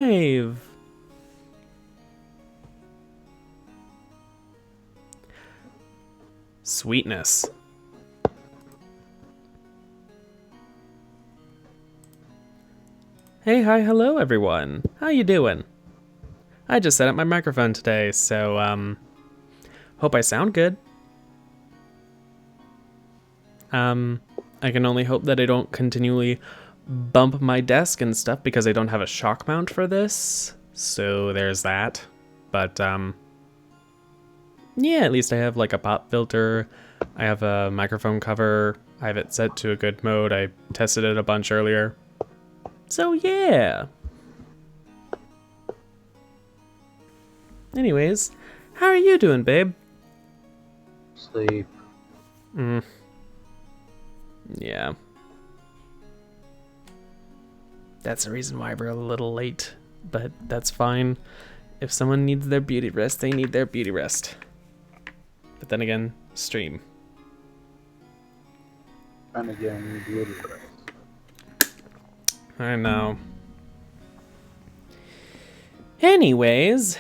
Live. Sweetness. Hey, hi, hello everyone. How you doing? I just set up my microphone today, so hope I sound good. I can only hope that I don't continually bump my desk and stuff because I don't have a shock mount for this. So there's that. But yeah, at least I have like a pop filter. I have a microphone cover. I have it set to a good mode. I tested it a bunch earlier. So yeah. Anyways, how are you doing, babe? Sleep. Yeah. That's the reason why we're a little late, but that's fine. If someone needs their beauty rest, they need their beauty rest. But then again, stream. And again, beauty rest. I know. Anyways.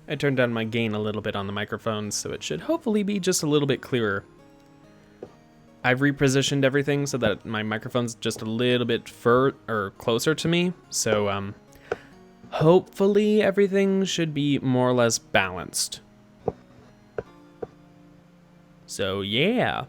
I turned down my gain a little bit on the microphone, so it should hopefully be just a little bit clearer. I've repositioned everything so that my microphone's just a little bit closer to me, so hopefully everything should be more or less balanced. So yeah.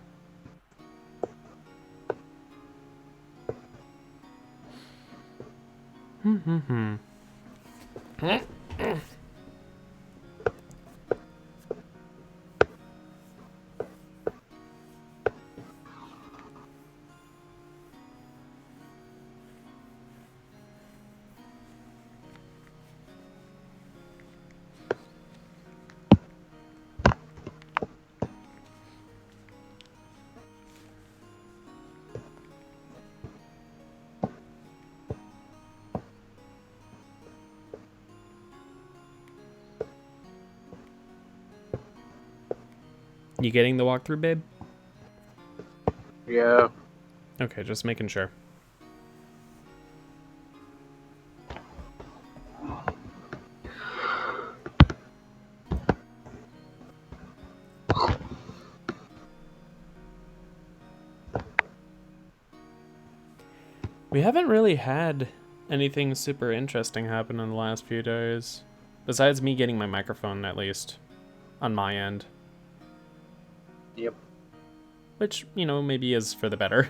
You getting the walkthrough, babe? Yeah. Okay, just making sure. We haven't really had anything super interesting happen in the last few days. Besides me getting my microphone, at least. On my end. Yep. Which, you know, maybe is for the better.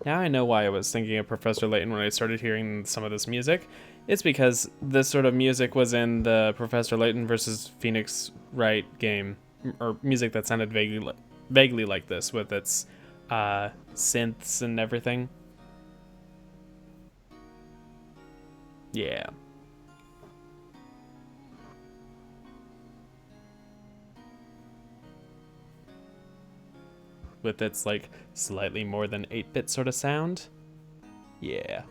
Now I know why I was thinking of Professor Layton when I started hearing some of this music. It's because this sort of music was in the Professor Layton versus Phoenix Wright game, or music that sounded vaguely like this, with its synths and everything. Yeah. With its like slightly more than 8-bit sort of sound. Yeah.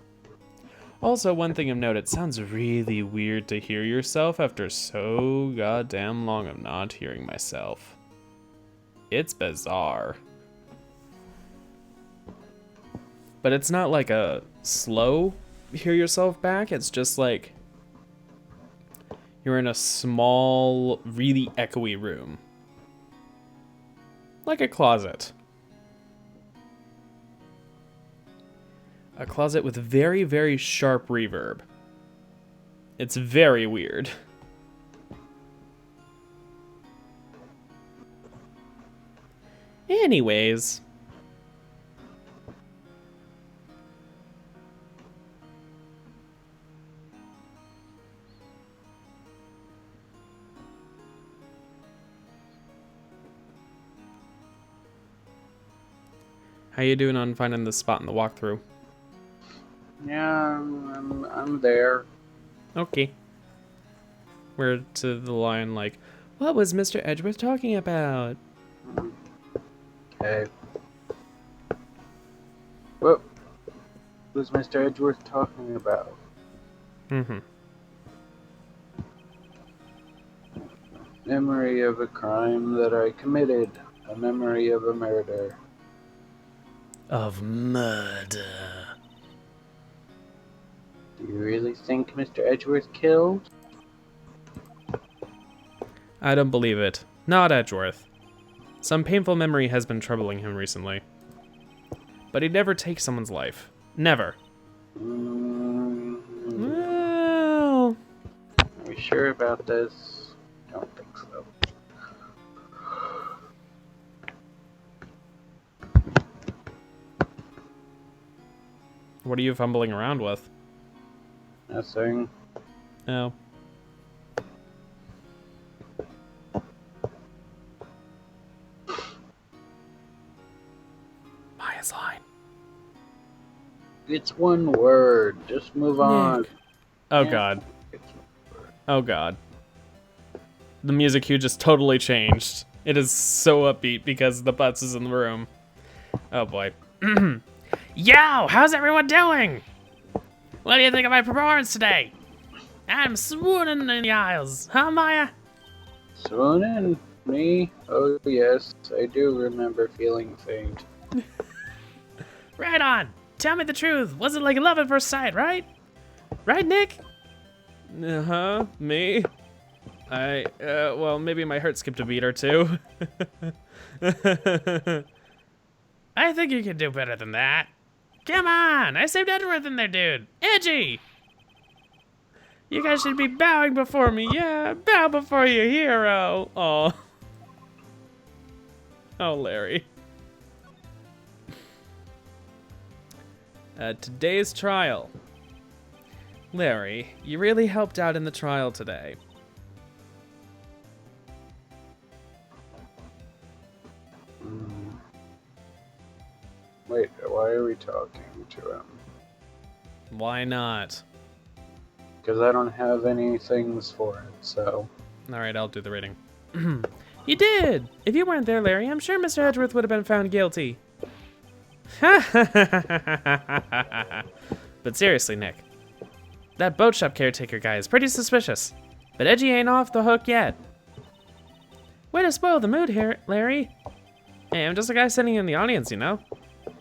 Also, one thing of note, it sounds really weird to hear yourself after so goddamn long of not hearing myself. It's bizarre. But it's not like a slow hear yourself back. It's just like you're in a small, really echoey room. Like a closet. A closet with very, very sharp reverb. It's very weird. Anyways. How you doing on finding the spot in the walkthrough? Yeah, I'm there. Okay. We're to the line like, what was Mr. Edgeworth talking about? Okay. What was Mr. Edgeworth talking about? Mm-hmm. Memory of a crime that I committed. A memory of a murder. Of murder. Do you really think Mr. Edgeworth killed? I don't believe it. Not Edgeworth. Some painful memory has been troubling him recently. But he'd never take someone's life. Never. Well... Are we sure about this? Don't think so. What are you fumbling around with? Nothing. Oh. Maya's line. It's one word. Just move on. Nick. Oh Yeah. god. It's one word. Oh god. The music cue just totally changed. It is so upbeat because the butts is in the room. Oh boy. Yo, how's everyone doing? What do you think of my performance today? I'm swooning in the aisles, huh, Maya? Swoon in? Me? Oh yes, I do remember feeling faint. Right on. Tell me the truth. Was it like love at first sight, right? Right, Nick? Uh-huh. Me? Well, maybe my heart skipped a beat or two. I think you can do better than that. Come on, I saved Edgeworth in there, dude. Edgy! You guys should be bowing before me. Yeah, bow before your hero. Oh. Oh, Larry. Today's trial. Larry, you really helped out in the trial today. Wait, why are we talking to him? Why not? Because I don't have any things for it, so... Alright, I'll do the reading. You did! If you weren't there, Larry, I'm sure Mr. Edgeworth would have been found guilty. But seriously, Nick. That boat shop caretaker guy is pretty suspicious. But Edgy ain't off the hook yet. Way to spoil the mood here, Larry. Hey, I'm just a guy sitting in the audience, you know?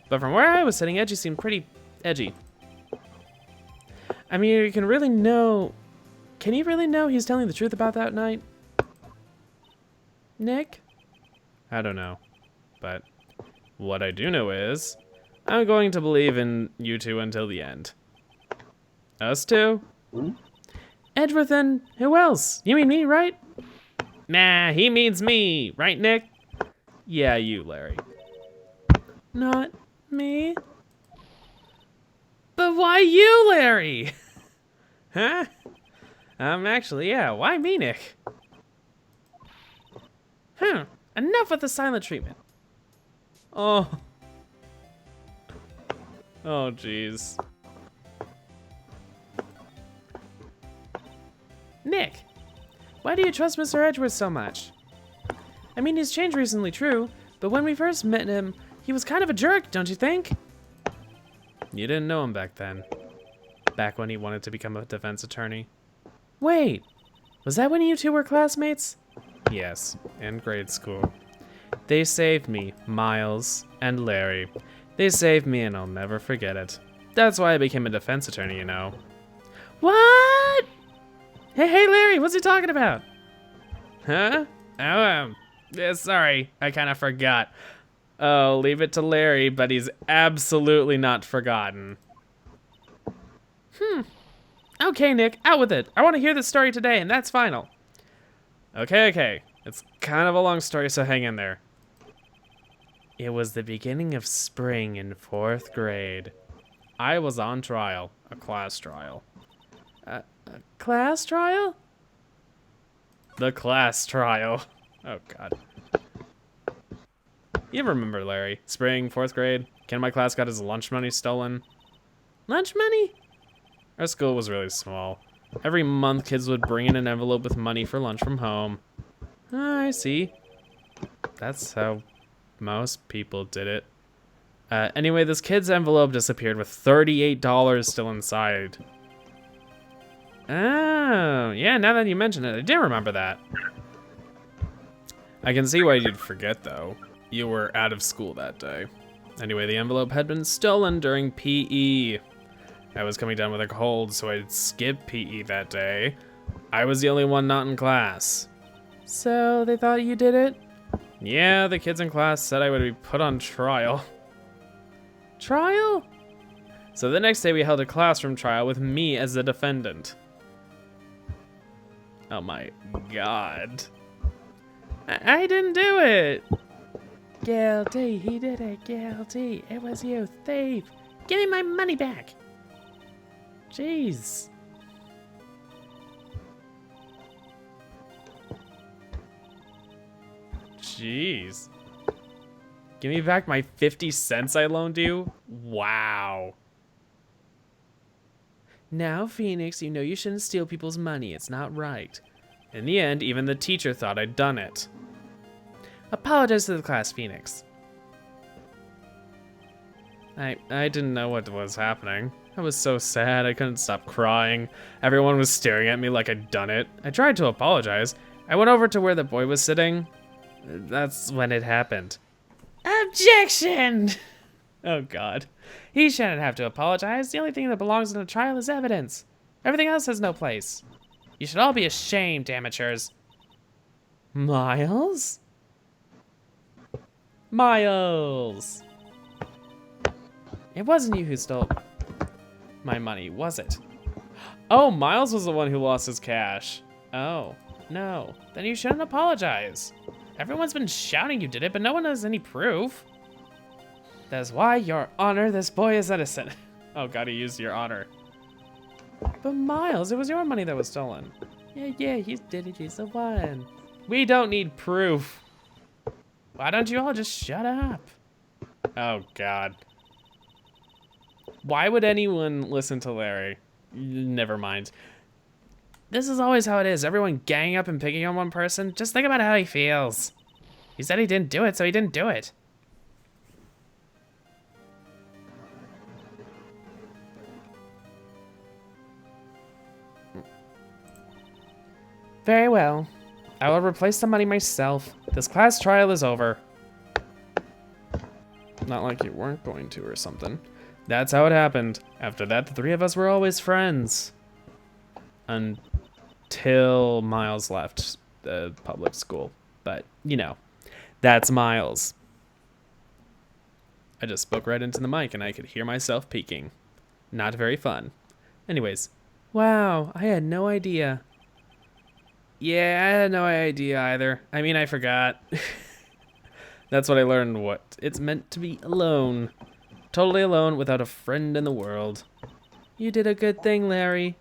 But from where I was sitting, Edgy seemed pretty edgy. I mean, can you really know he's telling the truth about that night? Nick? I don't know. But what I do know is, I'm going to believe in you two until the end. Us two? Edgeworth and who else? You mean me, right? Nah, he means me. Right, Nick? Yeah, you, Larry. Not me? But why you, Larry? Huh? Actually, yeah, why me, Nick? Enough with the silent treatment. Oh. Oh, jeez. Nick, why do you trust Mr. Edgeworth so much? I mean, he's changed recently, true, but when we first met him, he was kind of a jerk, don't you think? You didn't know him back then. Back when he wanted to become a defense attorney. Wait, was that when you two were classmates? Yes, in grade school. They saved me, Miles, and Larry. They saved me and I'll never forget it. That's why I became a defense attorney, you know. What? Hey, Larry, what's he talking about? Huh? Oh, yeah, sorry, I kind of forgot. Oh, leave it to Larry, but he's absolutely not forgotten. Okay, Nick, out with it. I want to hear the story today, and that's final. Okay. It's kind of a long story, so hang in there. It was the beginning of spring in 4th grade. I was on trial, a class trial. A class trial? The class trial. Oh, God. You remember, Larry. Spring, 4th grade. Kid in my class got his lunch money stolen. Lunch money? Our school was really small. Every month, kids would bring in an envelope with money for lunch from home. I see. That's how most people did it. Anyway, this kid's envelope disappeared with $38 still inside. Oh, yeah, now that you mention it, I did remember that. I can see why you'd forget, though. You were out of school that day. Anyway, the envelope had been stolen during PE. I was coming down with a cold, so I'd skip PE that day. I was the only one not in class. So they thought you did it? Yeah, the kids in class said I would be put on trial. Trial? So the next day we held a classroom trial with me as the defendant. Oh my God. I didn't do it. Guilty, he did it, guilty. It was you, thief. Give me my money back. Jeez. Jeez. Give me back my 50 cents I loaned you? Wow. Now, Phoenix, you know you shouldn't steal people's money. It's not right. In the end, even the teacher thought I'd done it. Apologize to the class, Phoenix. I didn't know what was happening. I was so sad, I couldn't stop crying. Everyone was staring at me like I'd done it. I tried to apologize. I went over to where the boy was sitting. That's when it happened. Objection! Oh, God. He shouldn't have to apologize. The only thing that belongs in a trial is evidence. Everything else has no place. You should all be ashamed, amateurs. Miles? Miles! It wasn't you who stole my money, was it? Oh, Miles was the one who lost his cash. Oh, no. Then you shouldn't apologize. Everyone's been shouting you did it, but no one has any proof. That's why, Your Honor, this boy is innocent. Oh, God, he used Your Honor. But Miles, it was your money that was stolen. Yeah, he did it, he's the one. We don't need proof. Why don't you all just shut up? Oh, God. Why would anyone listen to Larry? Never mind. This is always how it is. Everyone ganging up and picking on one person. Just think about how he feels. He said he didn't do it, so he didn't do it. Very well. I will replace the money myself. This class trial is over. Not like you weren't going to or something. That's how it happened. After that, the three of us were always friends. Until Miles left the public school. But, you know, that's Miles. I just spoke right into the mic and I could hear myself peeking. Not very fun. Anyways. Wow, I had no idea. Yeah, I had no idea either. I mean, I forgot. That's what I learned, what it's meant to be alone. Totally alone without a friend in the world. You did a good thing, Larry.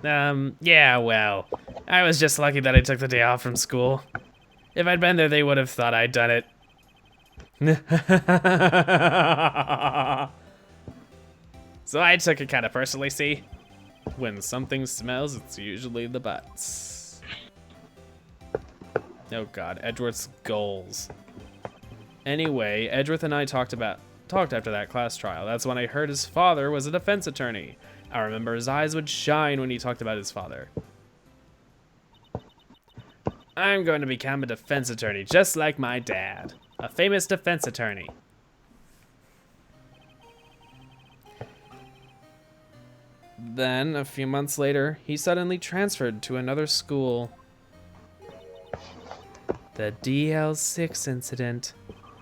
Yeah, well, I was just lucky that I took the day off from school. If I'd been there, they would have thought I'd done it. So I took it kind of personally, see? When something smells, it's usually the butts. Oh God, Edgeworth's goals. Anyway, Edgeworth and I talked after that class trial. That's when I heard his father was a defense attorney. I remember his eyes would shine when he talked about his father. I'm going to become a defense attorney, just like my dad. A famous defense attorney. Then, a few months later, he suddenly transferred to another school. The DL6 incident.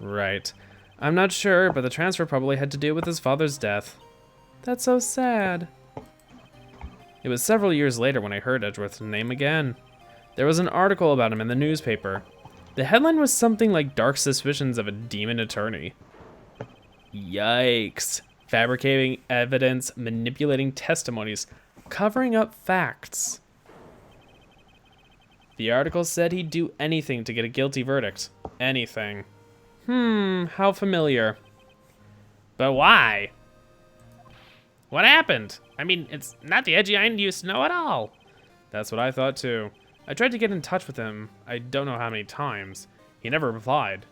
Right. I'm not sure, but the transfer probably had to do with his father's death. That's so sad. It was several years later when I heard Edgeworth's name again. There was an article about him in the newspaper. The headline was something like Dark Suspicions of a Demon Attorney. Yikes. Fabricating evidence, manipulating testimonies, covering up facts. The article said he'd do anything to get a guilty verdict. Anything. How familiar. But why? What happened? I mean, it's not the Edgy I used to know at all. That's what I thought too. I tried to get in touch with him, I don't know how many times. He never replied.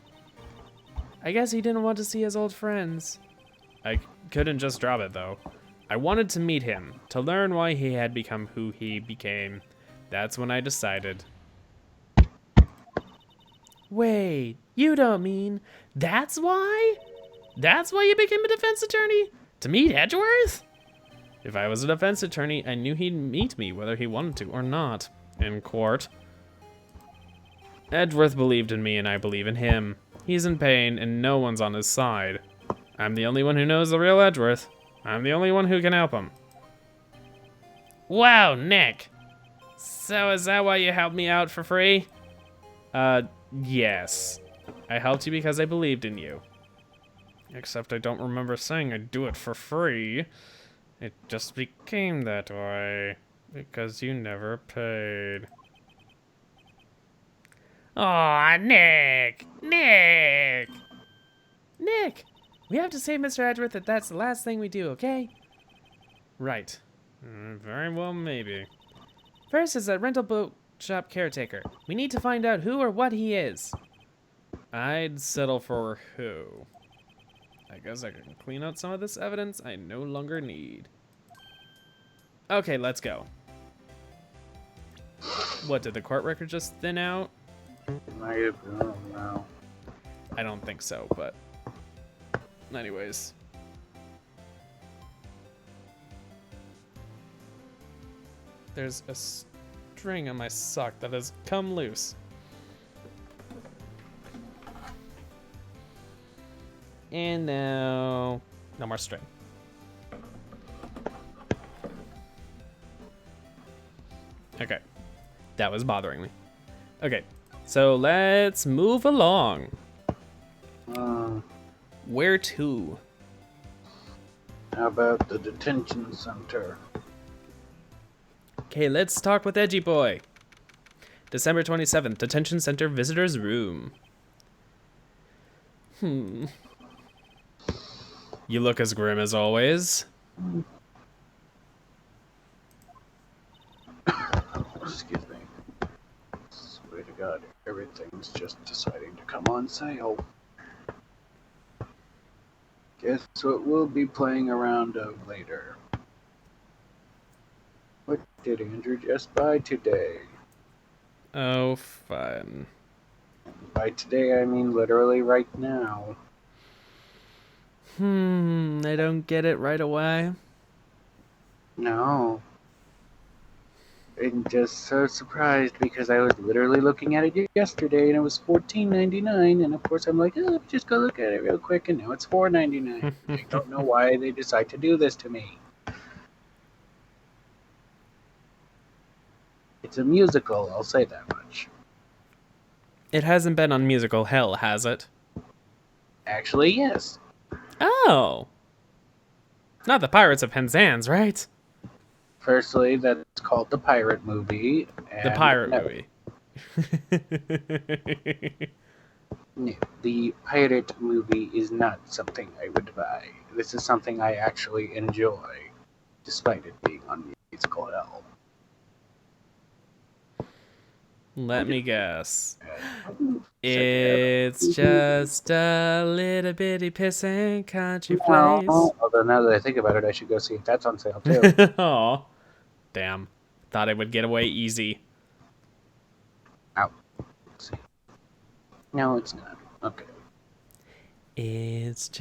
I guess he didn't want to see his old friends. I couldn't just drop it though. I wanted to meet him, to learn why he had become who he became. That's when I decided. Wait, you don't mean that's why? That's why you became a defense attorney? To meet Edgeworth? If I was a defense attorney, I knew he'd meet me whether he wanted to or not. In court. Edgeworth believed in me and I believe in him. He's in pain and no one's on his side. I'm the only one who knows the real Edgeworth. I'm the only one who can help him. Wow, Nick. So is that why you helped me out for free? Yes. I helped you because I believed in you. Except I don't remember saying I'd do it for free. It just became that way. Because you never paid. Aw, Nick! Nick! Nick! We have to say, Mr. Edgeworth, that that's the last thing we do, okay? Right. Very well, maybe. First is that rental boat shop caretaker. We need to find out who or what he is. I'd settle for who. I guess I can clean out some of this evidence I no longer need. Okay, let's go. What, did the court record just thin out? I don't know. I don't think so, but anyways. There's a string on my sock that has come loose. And now, no more string. Okay, that was bothering me. Okay, so let's move along. Where to? How about the detention center? Okay, let's talk with Edgy Boy. December 27th, detention center visitor's room. You look as grim as always. Excuse me. Swear to God, everything's just deciding to come on sale. Guess what we'll be playing a round of later. What did Andrew just buy today? Oh, fun. By today, I mean literally right now. I don't get it right away. No. I'm just so surprised because I was literally looking at it yesterday and it was $14.99, and of course I'm like, oh, let me just go look at it real quick, and now it's $4.99. I don't know why they decide to do this to me. It's a musical, I'll say that much. It hasn't been on musical hell, has it? Actually, yes. Oh. Not the Pirates of Penzance, right? Firstly, that's called the Pirate Movie. The Pirate Movie. No, the Pirate Movie is not something I would buy. This is something I actually enjoy, despite it being on musical hell. Let me guess. It's just a little bitty pissing country place. Although now that I think about it, I should go see if that's on sale too. Aw. Damn. Thought I would get away easy. Ow. Let's see. No, it's not. Okay. It's That's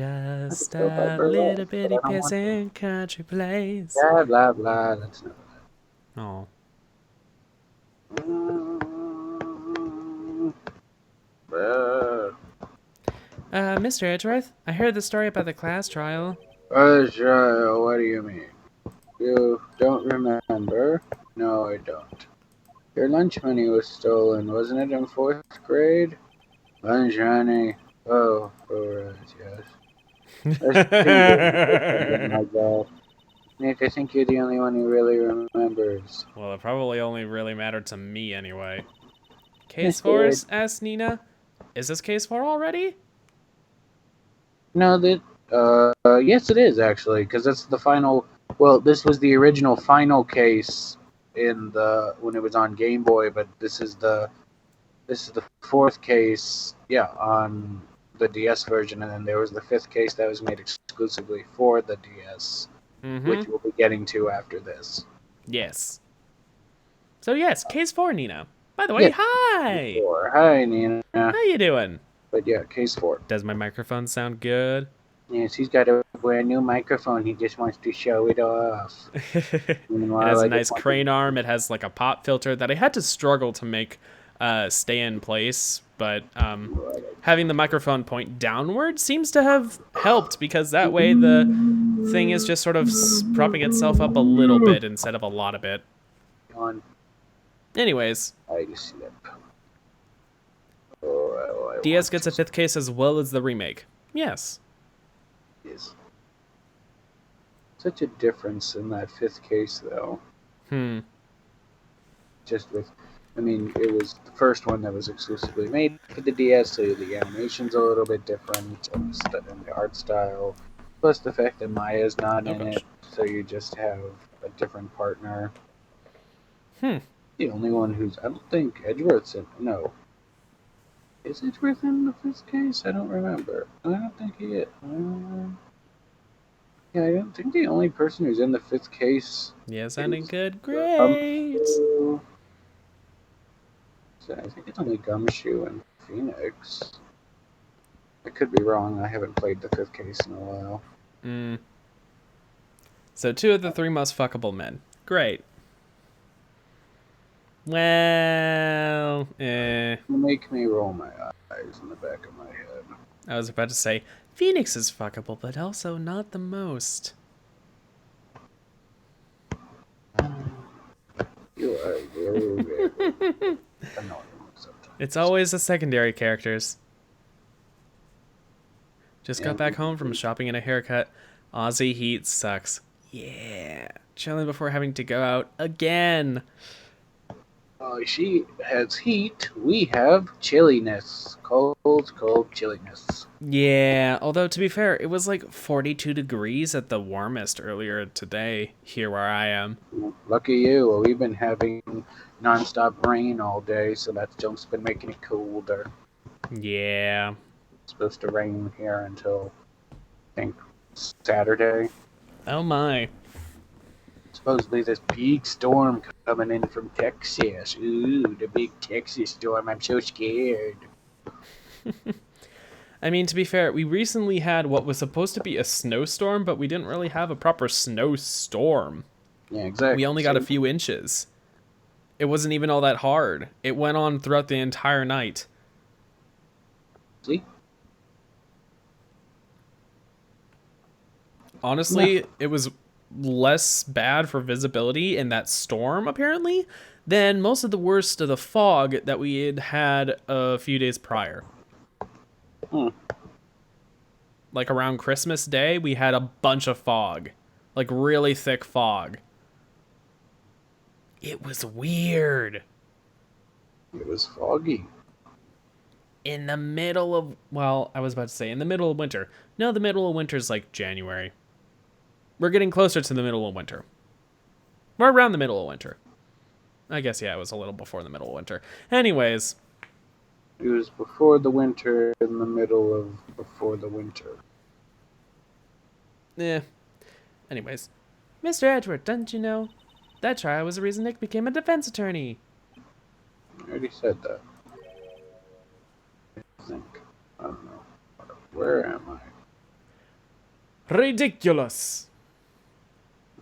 just still by a little burlesque, but bitty I don't want to. peasant country place. Blah, blah, blah. That's not Oh. that. Uh, Mr. Edgeworth, I heard the story about the class trial. what do you mean? You don't remember? No, I don't. Your lunch money was stolen, wasn't it, in fourth grade? Lunch money. Oh, right, yes. I think something like that. Nick, I think you're the only one who really remembers. Well, it probably only really mattered to me anyway. Case Mr. 4? Ed, Asked Nina. Is this case 4 already? no, yes, it is actually, because that's the final. Well, this was the original final case in the when it was on Game Boy, but this is the fourth case, yeah, on the DS version, and then there was the fifth case that was made exclusively for the DS, Mm-hmm. which we'll be getting to after this. Yes. So yes, case 4, Nina. By the way, Yeah, hi! four. Hi, Nina. How you doing? But yeah, case four. Does my microphone sound good? Yes, he's got a brand new microphone. He just wants to show it off. It Meanwhile, has a I just nice want to. crane arm. It has like a pop filter that I had to struggle to make stay in place, but having the microphone point downward seems to have helped because that way the thing is just sort of propping itself up a little bit instead of a lot of it. On. Anyways, I just see that. Oh, I DS want gets a to. 5th case as well as the remake. Yes. Is such a difference in that fifth case, though. Just with, I mean, it was the first one that was exclusively made for the DS, so the animation's a little bit different, and the art style, plus the fact that Maya's not Oh in it, gosh. so you just have a different partner. Hmm. The only one who's, I don't think Edgeworth's in, no. Is Edgeworth in the fifth case? I don't remember. I don't think he is. Yeah, I don't think the only person who's in the fifth case Yeah, sounding is good. Great. Gumshoe. So I think it's only Gumshoe and Phoenix. I could be wrong. I haven't played the fifth case in a while. So 2 of the 3 most fuckable men. Great. Well, You make me roll my eyes in the back of my head. I was about to say, Phoenix is fuckable, but also not the most. You are very, very annoying sometimes. It's always the secondary characters. Just Yeah. got back home from shopping and a haircut. Aussie heat sucks. Yeah. Chilling before having to go out again. She has heat. We have chilliness. Cold chilliness. Yeah, although to be fair, it was like 42 degrees at the warmest earlier today here where I am. Lucky you. Well, we've been having nonstop rain all day, so that's just been making it colder. Yeah. It's supposed to rain here until, I think, Saturday. Oh my. Supposedly this big storm coming in from Texas. Ooh, the big Texas storm. I'm so scared. I mean, to be fair, we recently had what was supposed to be a snowstorm, but we didn't really have a proper snowstorm. Yeah, exactly. We only got a few inches. It wasn't even all that hard. It went on throughout the entire night. See? Honestly, it was less bad for visibility in that storm, apparently, than most of the worst of the fog that we had had a few days prior. Like around Christmas Day, we had a bunch of fog. Like really thick fog. It was weird. It was foggy. In the middle of, well, I was about to say in the middle of winter. No, the middle of winter is like January. We're getting closer to the middle of winter. We're around the middle of winter. I guess, yeah, it was a little before the middle of winter. Anyways. It was before the winter, in the middle of before the winter. Yeah. Anyways. Mr. Edgeworth, didn't you know? That trial was the reason Nick became a defense attorney. I already said that. I think. I don't know. Where am I? Ridiculous.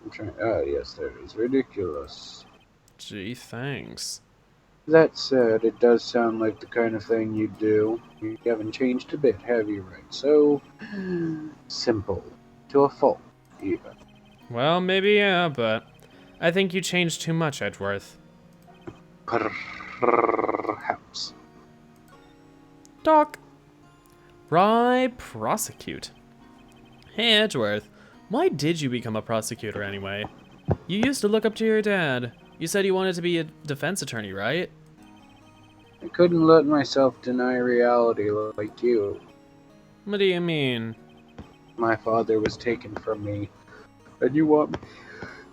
I'm trying. Ah, yes, there it is. Ridiculous. Gee, thanks. That said, it does sound like the kind of thing you'd do. You haven't changed a bit, have you, right? So simple. To a fault, even. Well, maybe yeah, but I think you changed too much, Edgeworth. Perhaps. Doc. Right, prosecute. Hey, Edgeworth. Why did you become a prosecutor anyway? You used to look up to your dad. You said you wanted to be a defense attorney, right? I couldn't let myself deny reality like you. What do you mean? My father was taken from me. And you want me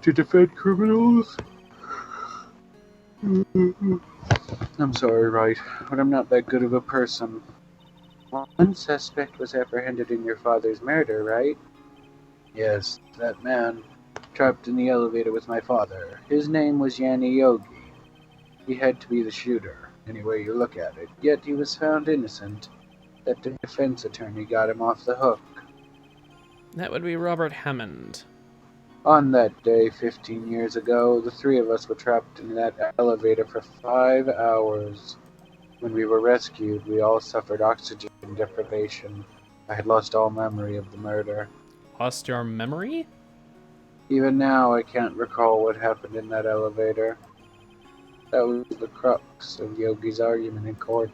to defend criminals? I'm sorry, Wright, but I'm not that good of a person. One suspect was apprehended in your father's murder, right? Yes, that man, trapped in the elevator with my father. His name was Yanni Yogi. He had to be the shooter, any way you look at it. Yet he was found innocent. That defense attorney got him off the hook. That would be Robert Hammond. On that day, 15 years ago, the three of us were trapped in that elevator for 5 hours. When we were rescued, we all suffered oxygen deprivation. I had lost all memory of the murder. Lost your memory? Even now, I can't recall what happened in that elevator. That was the crux of Yogi's argument in court.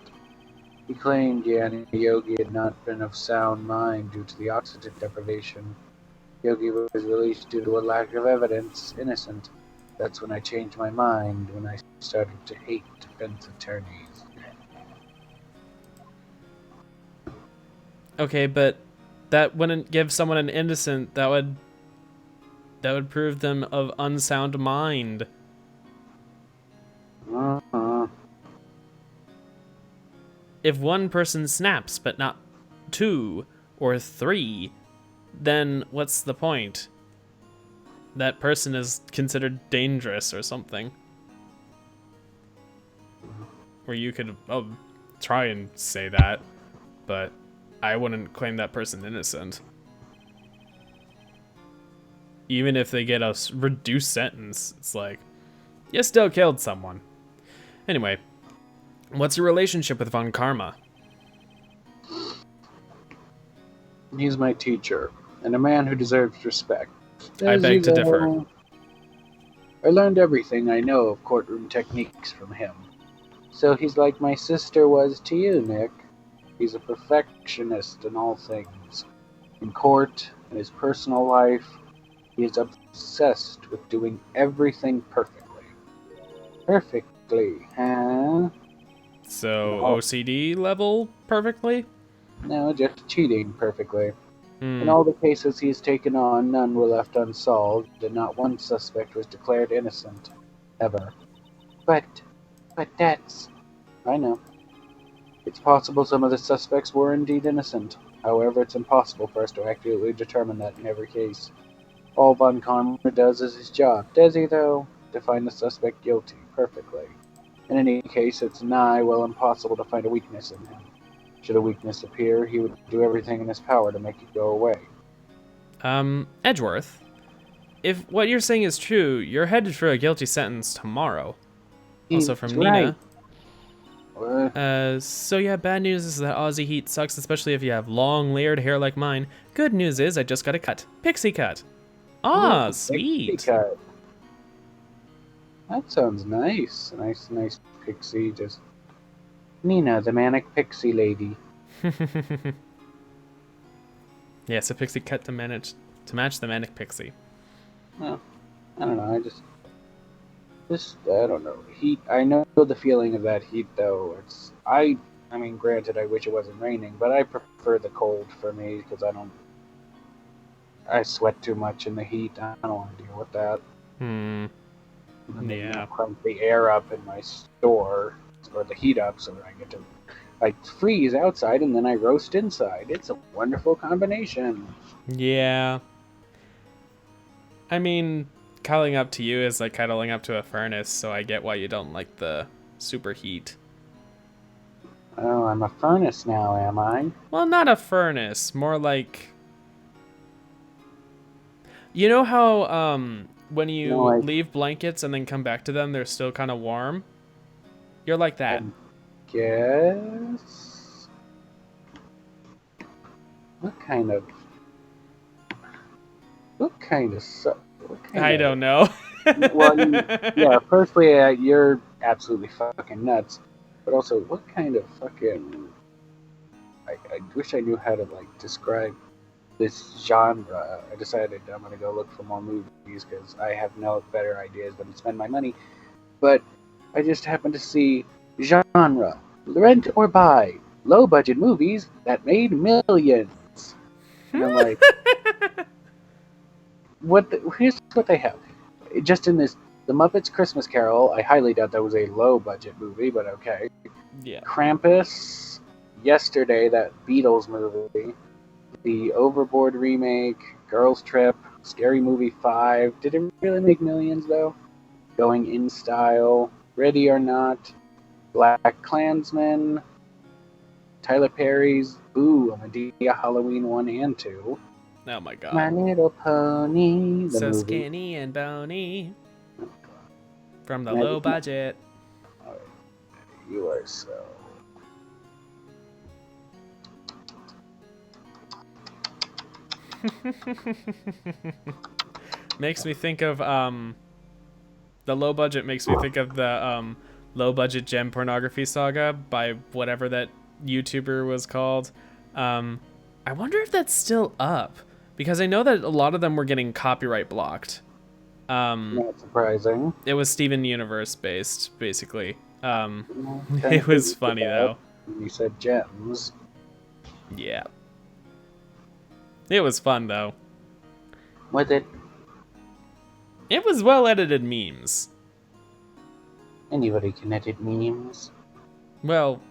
He claimed Yanni Yogi had not been of sound mind due to the oxygen deprivation. Yogi was released due to a lack of evidence, innocent. That's when I changed my mind, when I started to hate defense attorneys. Okay, but that wouldn't give someone an innocent. That would prove them of unsound mind. If one person snaps, but not 2 or 3, then what's the point? That person is considered dangerous or something. Or you could try and say that, but I wouldn't claim that person innocent. Even if they get a reduced sentence, it's like, you still killed someone. Anyway, what's your relationship with Von Karma? He's my teacher, and a man who deserves respect. I beg to differ. I learned everything I know of courtroom techniques from him. So he's like my sister was to you, Nick. He's a perfectionist in all things. In court, in his personal life, he is obsessed with doing everything perfectly. Perfectly, huh? So, No. OCD level perfectly? No, just cheating perfectly. In all the cases he's taken on, none were left unsolved, and not one suspect was declared innocent. Ever. But that's... I know. It's possible some of the suspects were indeed innocent. However, it's impossible for us to accurately determine that in every case. All Von Karma does is his job. Does he, though? To find the suspect guilty, perfectly. In any case, it's nigh well impossible to find a weakness in him. Should a weakness appear, he would do everything in his power to make it go away. Edgeworth, if what you're saying is true, you're headed for a guilty sentence tomorrow. Also from Nina. What? So yeah, bad news is that Aussie heat sucks, especially if you have long, layered hair like mine. Good news is I just got a cut. Pixie cut. Ah, sweet. Pixie cut. That sounds nice. Nice pixie. Just Nina, the manic pixie lady. Yes, a pixie cut to match the manic pixie. Well, I don't know. I don't know. Heat. I know the feeling of that heat, though. I mean, granted, I wish it wasn't raining, but I prefer the cold for me because I sweat too much in the heat. I don't want to deal with that. And then, Yeah. crank the air up in my store, or the heat up, so that I freeze outside and then I roast inside. It's a wonderful combination. Yeah. I mean, cuddling up to you is like cuddling up to a furnace, so I get why you don't like the super heat. Oh, I'm a furnace now, am I? Well, not a furnace, more like... You know how when No, you I leave blankets and then come back to them, they're still kind of warm? You're like that. guess. What kind of? What kind of? What kind I of? don't know. Well, yeah. Firstly, you're absolutely fucking nuts. But also, what kind of fucking? I wish I knew how to like describe this genre. I decided I'm gonna go look for more movies because I have no better ideas than to spend my money. But I just happened to see genre, rent or buy, low budget movies that made millions. And I'm like, here's what they have. Just in this, The Muppets Christmas Carol, I highly doubt that was a low budget movie, but okay. Yeah. Krampus, Yesterday, that Beatles movie, the Overboard remake, Girls Trip, Scary Movie 5. Did it really make millions though? Going in Style, Ready or Not, Black Klansman, Tyler Perry's Boo, Medea Halloween 1 and 2, Oh my god. My Little Pony, the So movie. skinny and bony. From the Magic low budget. Oh, you are so. Makes me think of the low budget makes me think of the low budget gem pornography saga by whatever that YouTuber was called. I wonder if that's still up because I know that a lot of them were getting copyright blocked. Not surprising. It was Steven Universe based, basically. Kind It of was figured funny that. though. You said gems. Yeah. It was fun though. Was it? It was well edited memes. Anybody can edit memes. Well,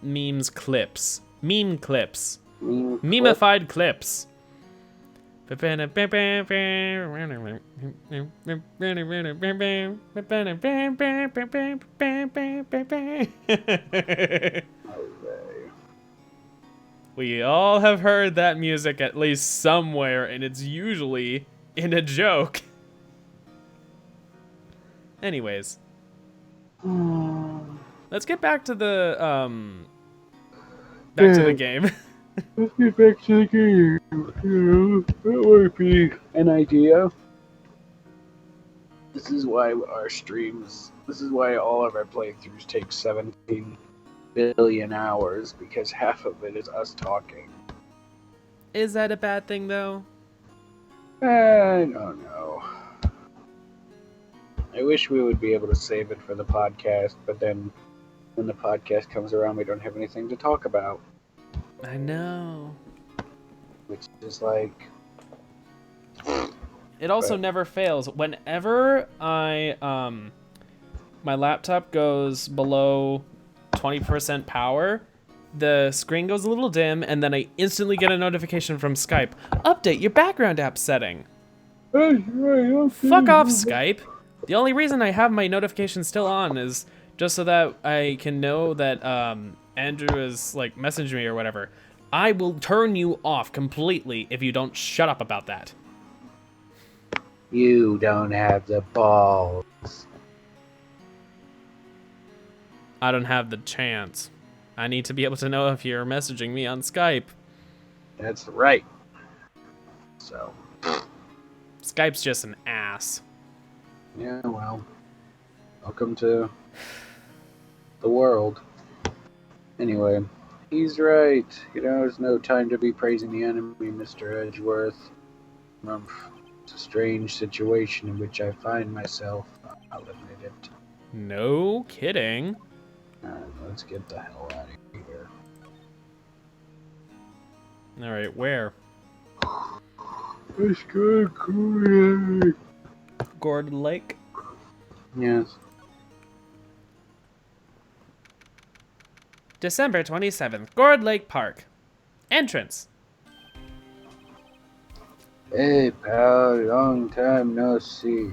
memes clips. Meme clips. Meme Memified clips. We all have heard that music at least somewhere, and it's usually in a joke. Anyways, let's get back to the game. Let's get back to the game. That might be an idea. This is why all of our playthroughs take 17 billion hours, because half of it is us talking. Is that a bad thing, though? I don't know. I wish we would be able to save it for the podcast, but then when the podcast comes around, we don't have anything to talk about. I know. Which is like... It also never fails. Whenever my laptop goes below 20% power, the screen goes a little dim, and then I instantly get a notification from Skype. Update your background app setting. Fuck off, Skype. The only reason I have my notification still on is just so that I can know that Andrew is like messaging me or whatever. I will turn you off completely if you don't shut up about that. You don't have the balls. I don't have the chance. I need to be able to know if you're messaging me on Skype. That's right. So. Skype's just an ass. Yeah, well. Welcome to the world. Anyway, he's right. You know, there's no time to be praising the enemy, Mr. Edgeworth. It's a strange situation in which I find myself. I'll admit it. No kidding. Alright, let's get the hell out of here. Alright, where? Let's go to Gordon Lake? Yes. December 27th, Gord Lake Park. Entrance. Hey, pal, long time no see.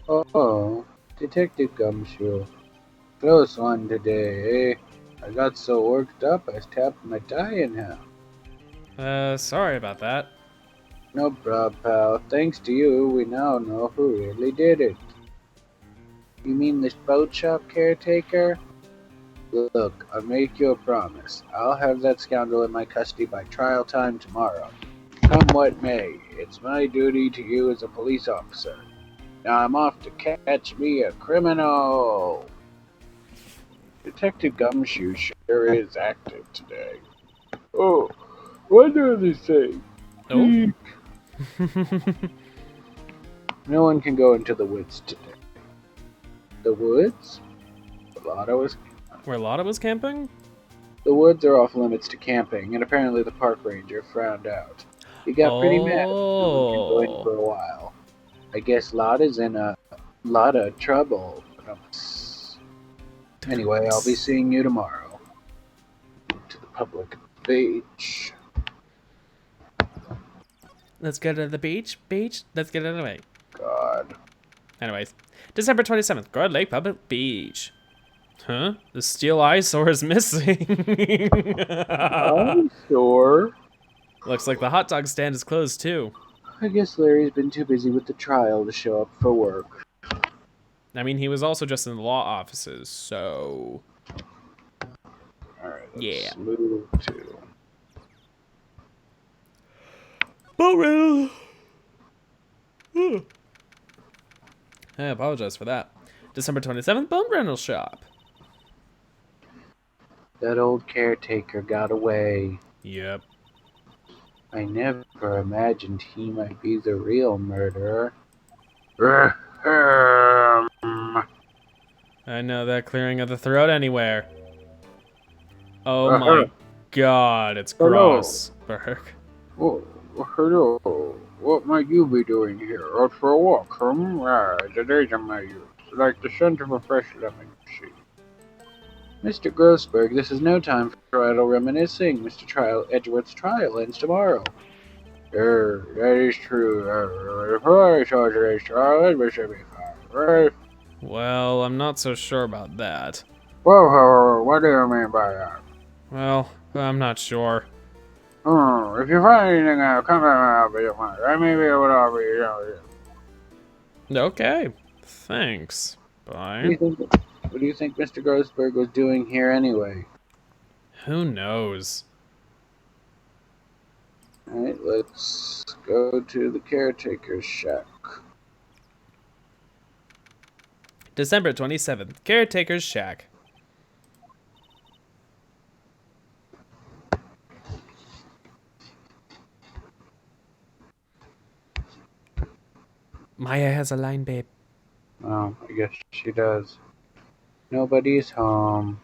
Oh, Detective Gumshoe. Close one today, eh? I got so worked up I tapped my tie in half. Sorry about that. No problem, pal. Thanks to you, we now know who really did it. You mean this boat shop caretaker? Look, I'll make you a promise. I'll have that scoundrel in my custody by trial time tomorrow. Come what may, it's my duty to you as a police officer. Now I'm off to catch me a criminal. Detective Gumshoe sure is active today. Oh, what do they say? Oh. No one can go into the woods today. The woods? Where Lotta was camping? The woods are off limits to camping, and apparently the park ranger frowned out. He got pretty mad and no one can go in for a while. I guess Lotta's in a lot of trouble. Anyway, I'll be seeing you tomorrow. To the public beach. Let's go to the beach. Let's get it away. God. Anyways, December 27th, Guard Lake Public Beach. Huh? The steel eyesore is missing. Eyesore? Looks like the hot dog stand is closed too. I guess Larry's been too busy with the trial to show up for work. I mean, he was also just in the law offices, so... Alright, yeah. let's move to... Boat rental! I apologize for that. December 27th, boat rental shop. That old caretaker got away. Yep. I never imagined he might be the real murderer. I know that clearing of the throat anywhere. Oh my god, it's Grossberg. Oh, hello. What might you be doing here? Out for a walk, the days of my youth, like the scent of a fresh lemon tree. Mr. Grossberg, this is no time for idle reminiscing. Mr. Edgeworth's trial ends tomorrow. That is true. Before I saw today's trial, it should be fine. Well, I'm not so sure about that. Whoa, what do you mean by that? Well, I'm not sure. If you find anything out, come out with mine. I may be able to offer you. Okay, thanks. Bye. What do you think Mr. Grossberg was doing here anyway? Who knows? Alright, let's go to the Caretakers Shack. December 27th, Caretakers Shack. Maya has a line, babe. Oh, I guess she does. Nobody's home.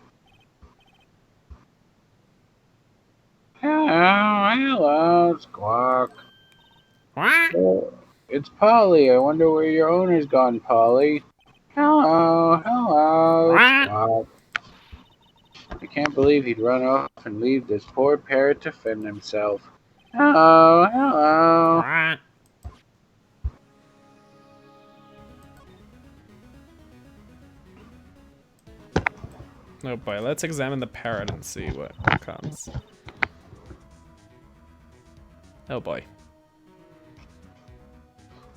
Hello, Squawk. What? Oh, it's Polly. I wonder where your owner's gone, Polly. Hello, Squawk. I can't believe he'd run off and leave this poor parrot to fend himself. Hello. What? Oh boy, let's examine the parrot and see what comes. Oh boy.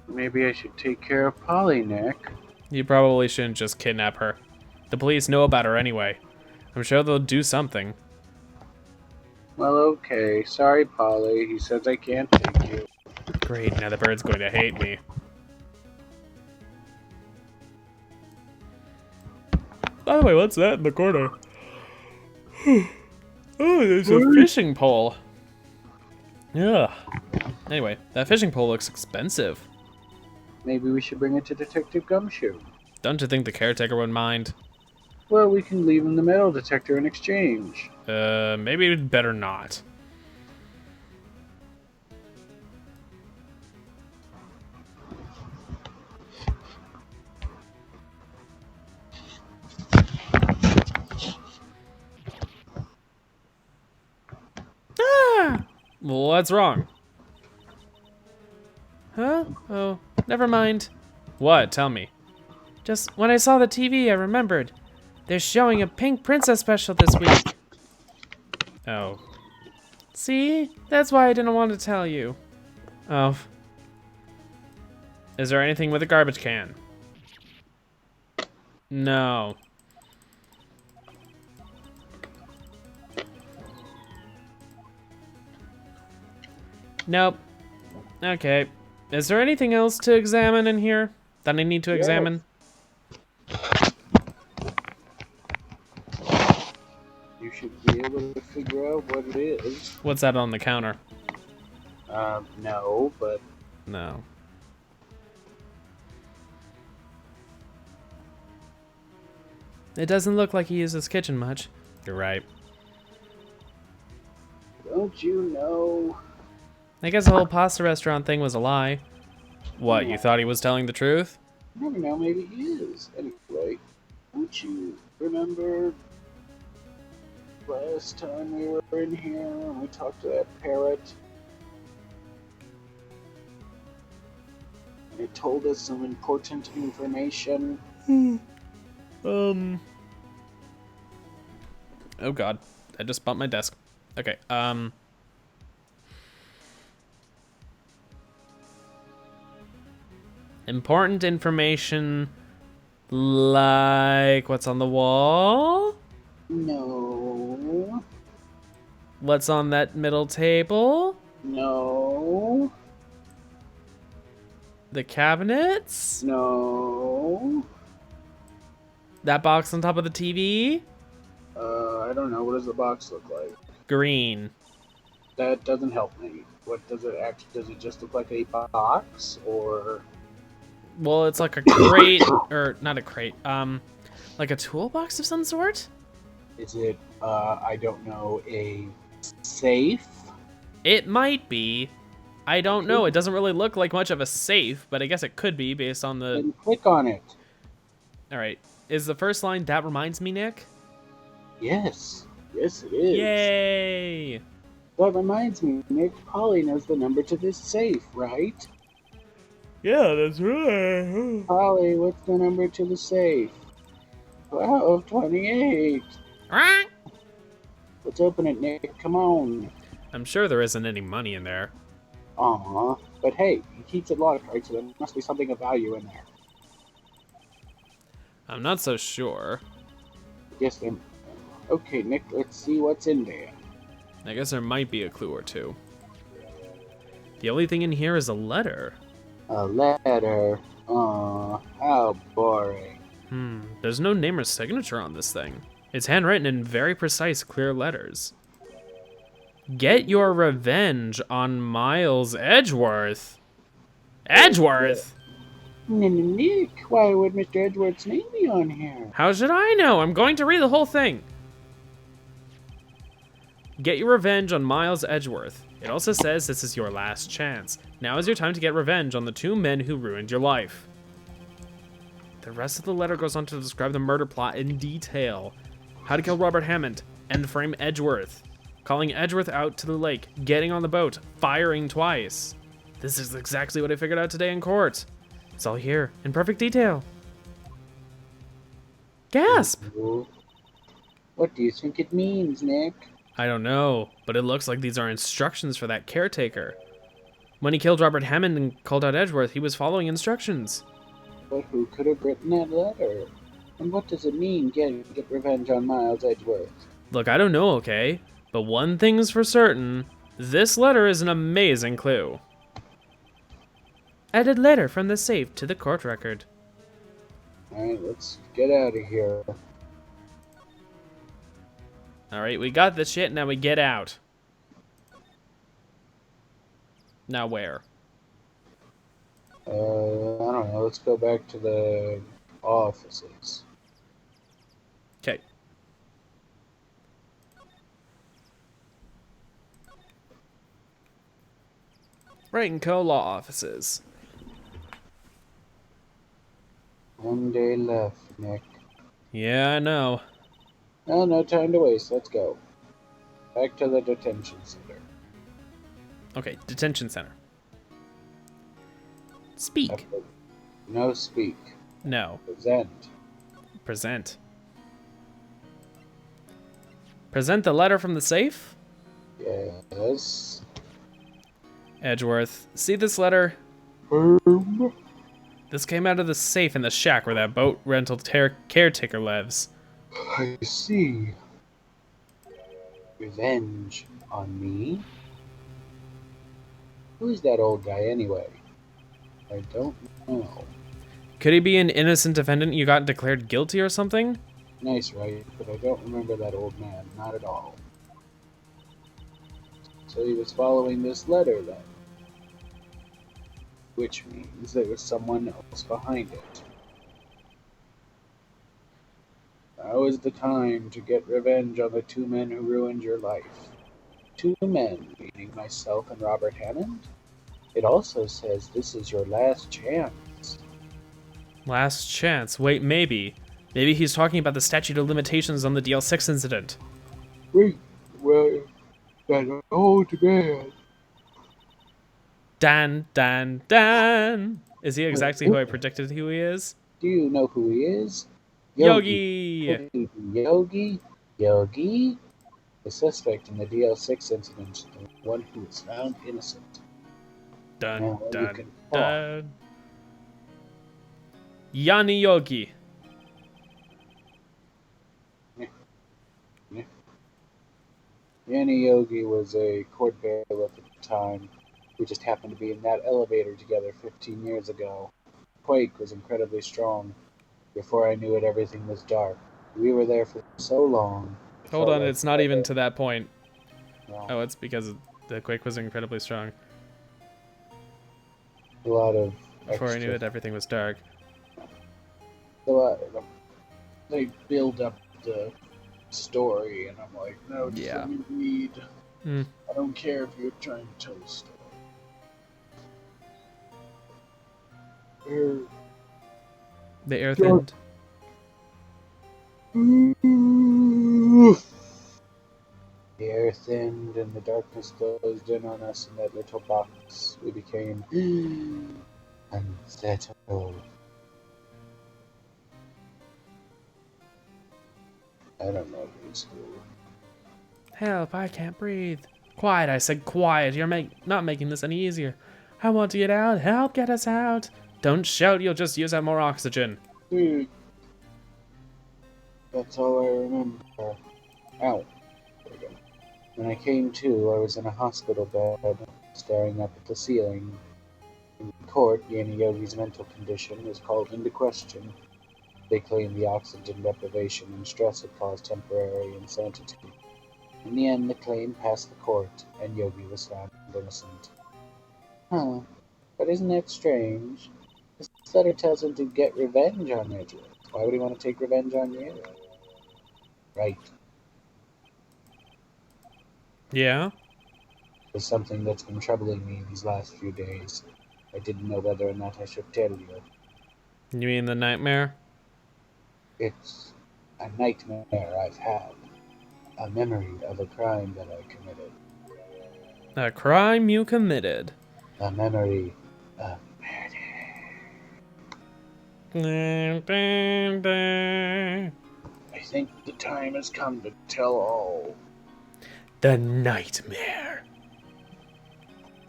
Maybe I should take care of Polly, Nick. You probably shouldn't just kidnap her. The police know about her anyway. I'm sure they'll do something. Well, okay. Sorry, Polly. He says I can't take you. Great, now the bird's going to hate me. By the way, what's that in the corner? Oh, there's a fishing pole. Yeah. Anyway, that fishing pole looks expensive. Maybe we should bring it to Detective Gumshoe. Don't you think the caretaker would mind? Well, we can leave him the metal detector in exchange. Maybe we'd better not. Ah! What's wrong? Huh? Oh, never mind. What? Tell me. Just when I saw the TV, I remembered. They're showing a Pink Princess special this week. Oh. See? That's why I didn't want to tell you. Oh. Is there anything with a garbage can? No. Nope. Okay. Is there anything else to examine in here that I need to examine? You should be able to figure out what it is. What's that on the counter? No, but... No. It doesn't look like he uses his kitchen much. You're right. Don't you know? I guess the whole pasta restaurant thing was a lie. What, you thought he was telling the truth? You never know, maybe he is. Anyway, don't you remember last time we were in here and we talked to that parrot? And it told us some important information. Oh god. I just bumped my desk. Okay, important information like what's on the wall? No. What's on that middle table? No. The cabinets? No. That box on top of the TV? I don't know. What does the box look like? Green. That doesn't help me. What does it actually? Does it just look like a box, or? Well, it's like a crate, or not a crate, like a toolbox of some sort? Is it? I don't know. A safe? It might be. I don't know. It doesn't really look like much of a safe, but I guess it could be based on the... Then click on it. All right. Is the first line, that reminds me, Nick? Yes. Yes, it is. Yay! That reminds me, Nick. Polly knows the number to this safe, right? Yeah, that's right. Polly, what's the number to the safe? 1228. Let's open it, Nick. Come on. I'm sure there isn't any money in there. Aw. But hey, he keeps it locked, right? So there must be something of value in there. I'm not so sure. Yes, then. Okay, Nick, let's see what's in there. I guess there might be a clue or two. The only thing in here is a letter. A letter. Aw, how boring. There's no name or signature on this thing. It's handwritten in very precise, clear letters. Get your revenge on Miles Edgeworth. Edgeworth? Nick, why would Mr. Edgeworth's name be on here? How should I know? I'm going to read the whole thing. Get your revenge on Miles Edgeworth. It also says this is your last chance. Now is your time to get revenge on the two men who ruined your life. The rest of the letter goes on to describe the murder plot in detail. How to kill Robert Hammond, end frame Edgeworth, calling Edgeworth out to the lake, getting on the boat, firing twice. This is exactly what I figured out today in court. It's all here, in perfect detail. Gasp! What do you think it means, Nick? I don't know, but it looks like these are instructions for that caretaker. When he killed Robert Hammond and called out Edgeworth, he was following instructions. But who could have written that letter? And what does it mean, get revenge on Miles Edgeworth? Look, I don't know, okay? But one thing's for certain. This letter is an amazing clue. Added letter from the safe to the court record. Alright, let's get out of here. Alright, we got the shit, now we get out. Now where? I don't know, let's go back to the offices. Okay. Wright & Co. Law Offices. 1 day left, Nick. Yeah, I know. Oh, no time to waste, let's go. Back to the detention center. Okay, detention center. Speak. No speak. No. Present. Present. Present the letter from the safe? Yes. Edgeworth, see this letter? Um, This came out of the safe in the shack where that boat rental caretaker lives. I see. Revenge on me? Who's that old guy anyway? I don't know. Could he be an innocent defendant you got declared guilty or something? Nice, right? But I don't remember that old man. Not at all. So he was following this letter then. Which means there was someone else behind it. Now is the time to get revenge on the two men who ruined your life. Two men, meaning myself and Robert Hammond? It also says this is your last chance. Last chance. Wait, maybe. Maybe he's talking about the statute of limitations on the DL6 incident. Wait, well, that old man. Dan. Is he exactly who I predicted who he is? Do you know who he is? Yogi! Yogi? The suspect in the DL6 incident, the one who was found innocent. Dun. Yanni Yogi. Yanni Yogi was a court bailiff at the time. We just happened to be in that elevator together 15 years ago. Quake was incredibly strong. Before I knew it, everything was dark. We were there for so long. Hold on, it's not even to that point. No. Oh, it's because the quake was incredibly strong. A lot of Before I knew it, everything was dark. They build up the story, and I'm like, no, just let me read. I don't care if you're trying to tell a story. The air thinned. The air thinned and the darkness closed in on us in that little box. We became unsettled. I don't know who's who. Help, I can't breathe. Quiet, I said quiet. You're not making this any easier. I want to get out. Help, get us out. Don't shout, you'll just use up more oxygen. Dude. That's all I remember. Ow. There we go. When I came to, I was in a hospital bed, staring up at the ceiling. In court, Yanni Yogi's mental condition was called into question. They claimed the oxygen deprivation and stress had caused temporary insanity. In the end, the claim passed the court, and Yogi was found innocent. Huh. But isn't that strange? This letter tells him to get revenge on Edgeworth. Why would he want to take revenge on you? Right. Yeah? There's something that's been troubling me these last few days. I didn't know whether or not I should tell you. You mean the nightmare? It's a nightmare I've had. A memory of a crime that I committed. A crime you committed. A memory of murder. I think the time has come to tell all. The nightmare.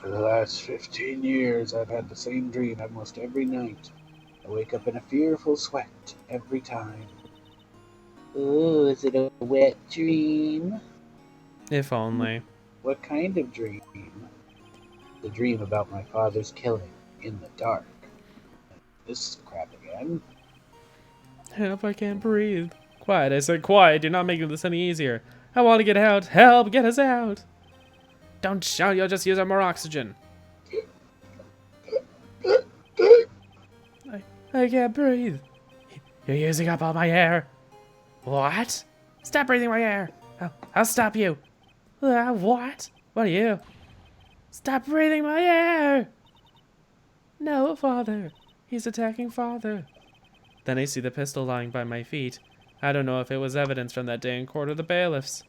For the last 15 years, I've had the same dream almost every night. I wake up in a fearful sweat every time. Oh, is it a wet dream? If only. What kind of dream? The dream about my father's killing in the dark. This crap again. Help, I can't breathe. Quiet, I said quiet. You're not making this any easier. I want to get out. Help, get us out. Don't shout, you'll just use up more oxygen. I can't breathe. You're using up all my air. What? Stop breathing my air. I'll stop you. What? What are you? Stop breathing my air. No, Father. He's attacking Father. Then I see the pistol lying by my feet. I don't know if it was evidence from that day in court of the bailiffs.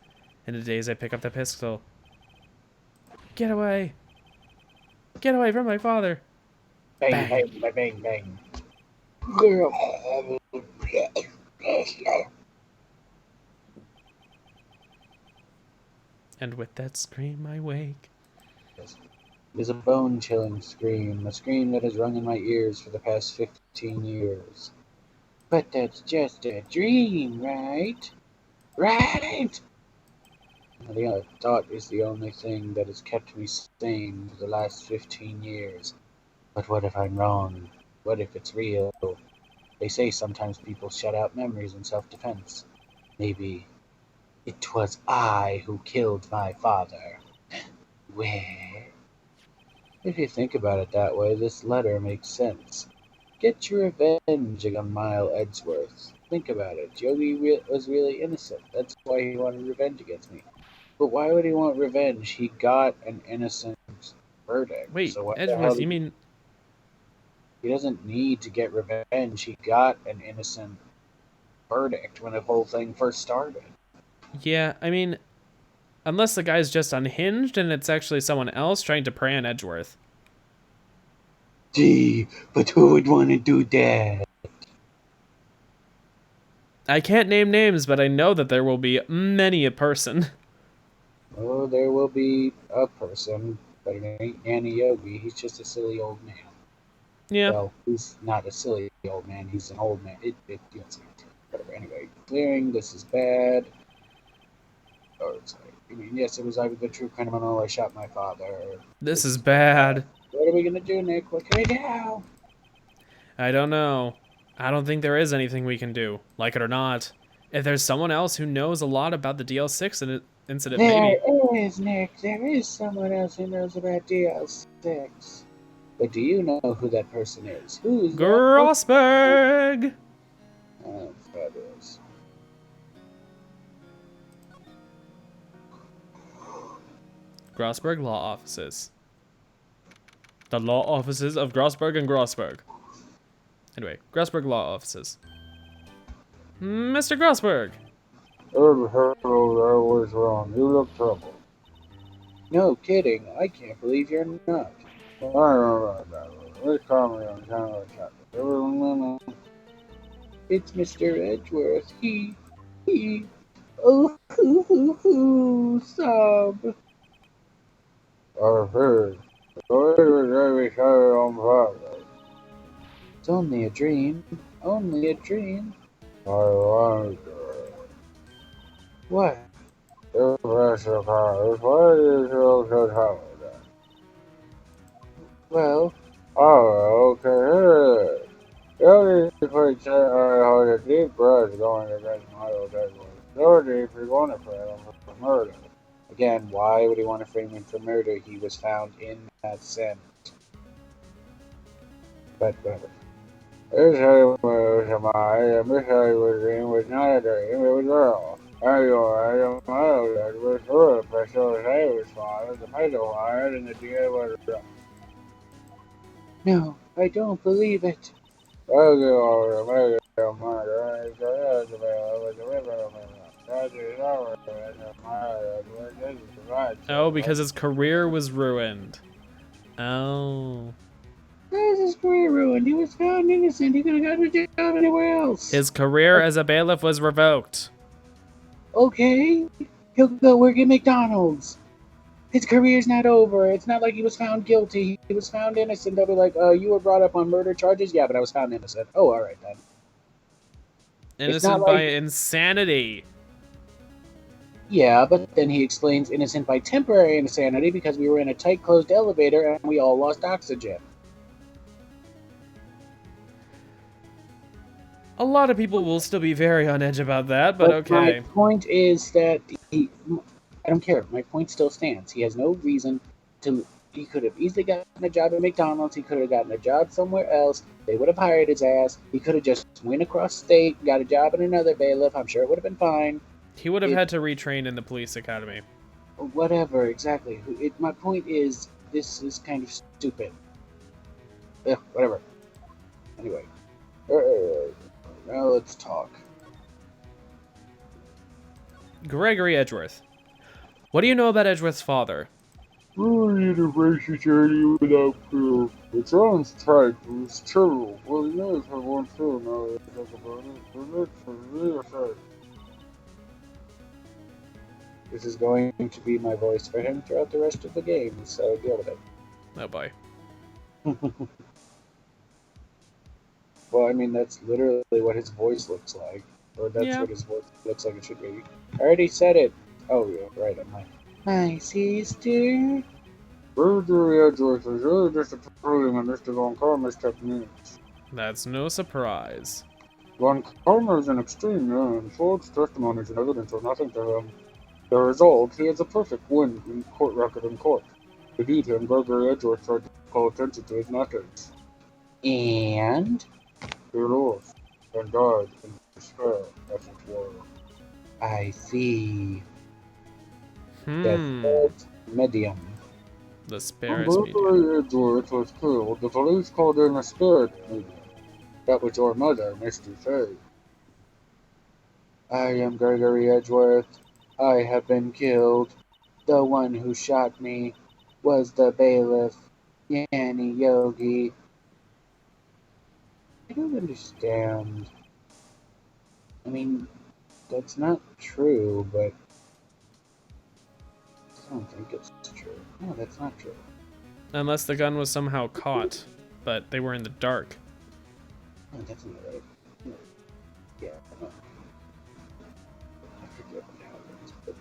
In a daze, I pick up the pistol. Get away. Get away from my father. Bang, Bang. bang, bang, bang, bang. And with that scream, I wake. It is a bone-chilling scream, a scream that has rung in my ears for the past 15 years. But that's just a dream, right? Right! The thought is the only thing that has kept me sane for the last 15 years. But what if I'm wrong? What if it's real? They say sometimes people shut out memories in self-defense. Maybe it was I who killed my father. Where? If you think about it that way, this letter makes sense. Get your revenge on Mile Edgeworth. Think about it. Yogi was really innocent. That's why he wanted revenge against me. But why would he want revenge? He got an innocent verdict. Wait, So what the hell Edgeworth, you mean... He doesn't need to get revenge. He got an innocent verdict when the whole thing first started. Yeah, I mean... Unless the guy's just unhinged and it's actually someone else trying to prey on Edgeworth. Gee, but who would want to do that? I can't name names, but I know that there will be many a person. Oh, there will be a person, but it ain't Danny Yogi. He's just a silly old man. Yeah. Well, he's not a silly old man. He's an old man. Whatever. Anyway, clearing. This is bad. Oh, sorry. I mean, yes, it was I was the true criminal. I shot my father. This is bad. What are we gonna do, Nick? What can we do? I don't know. I don't think there is anything we can do, like it or not. If there's someone else who knows a lot about the DL6 incident, maybe. There is, Nick. There is someone else who knows about DL6. But do you know who that person is? Who is Grossberg! that? Oh, fabulous. Grossberg Law Offices. The law offices of Grossberg and Grossberg. Anyway, Grossberg Law Offices. Mr. Grossberg! Oh, I was wrong. You look troubled. No kidding. I can't believe you're not. Let's call me on camera. It's Mr. Edgeworth. He. Oh, sob. I heard. It's only a dream. Only a dream. What? Well, oh, okay. You need to hold a deep breath going against my old Edward. So deep, you're going to frame him for murder. Again, why would he want to frame him for murder? He was found in that sin. But whatever. This was dream was not a dream, it was real. I was through it, but so say it was father, the pedo hired, and the deal was real. No, I don't believe it. Oh, because his career was ruined. Oh. How is his career ruined? He was found innocent. He could have gotten a job anywhere else. His career as a bailiff was revoked. Okay, he'll go work at McDonald's. His career's not over. It's not like he was found guilty. He was found innocent. They'll be like, you were brought up on murder charges? Yeah, but I was found innocent. Oh, all right then. Innocent by insanity. Yeah, but then he explains innocent by temporary insanity because we were in a tight closed elevator and we all lost oxygen. A lot of people will still be very on edge about that, but okay. My point is that I don't care. My point still stands. He has no reason to. He could have easily gotten a job at McDonald's. He could have gotten a job somewhere else. They would have hired his ass. He could have just went across state, got a job in another bailiff. I'm sure it would have been fine. He would have had to retrain in the police academy. Whatever, exactly. My point is, this is kind of stupid. Ugh, whatever. Anyway. Now let's talk. Gregory Edgeworth. What do you know about Edgeworth's father? Who need a racial journey without fear? It sounds tight, but it's true. Well, you know, if I want to now that I talk about it, the next for real side. This is going to be my voice for him throughout the rest of the game, so deal with it. Oh boy. Well, I mean, that's literally what his voice looks like. Or that's Yeah. what his voice looks like it should be. I already said it. Oh, yeah, right. I'm like, my sister. Gregory Edgeworth is really disapproving of Mr. Von Karma's techniques. That's no surprise. Von Karma is an extreme man. Ford's testimonies and evidence are nothing to him. The result, he has a perfect win in court record in court. To beat him, Gregory Edgeworth tried to call attention to his methods. And? He lost and died in despair, as it were. I see. The third medium. The When sparest medium. Gregory Edgeworth was killed, the police called in a spirit medium. That was your mother, Misty Fay. I am Gregory Edgeworth. I have been killed. The one who shot me was the bailiff, Yanni Yogi. I don't understand. I mean, that's not true, but I don't think it's true. No, that's not true. Unless the gun was somehow caught, but they were in the dark. No, that's not right. No. Yeah, no. I forget what happens, but...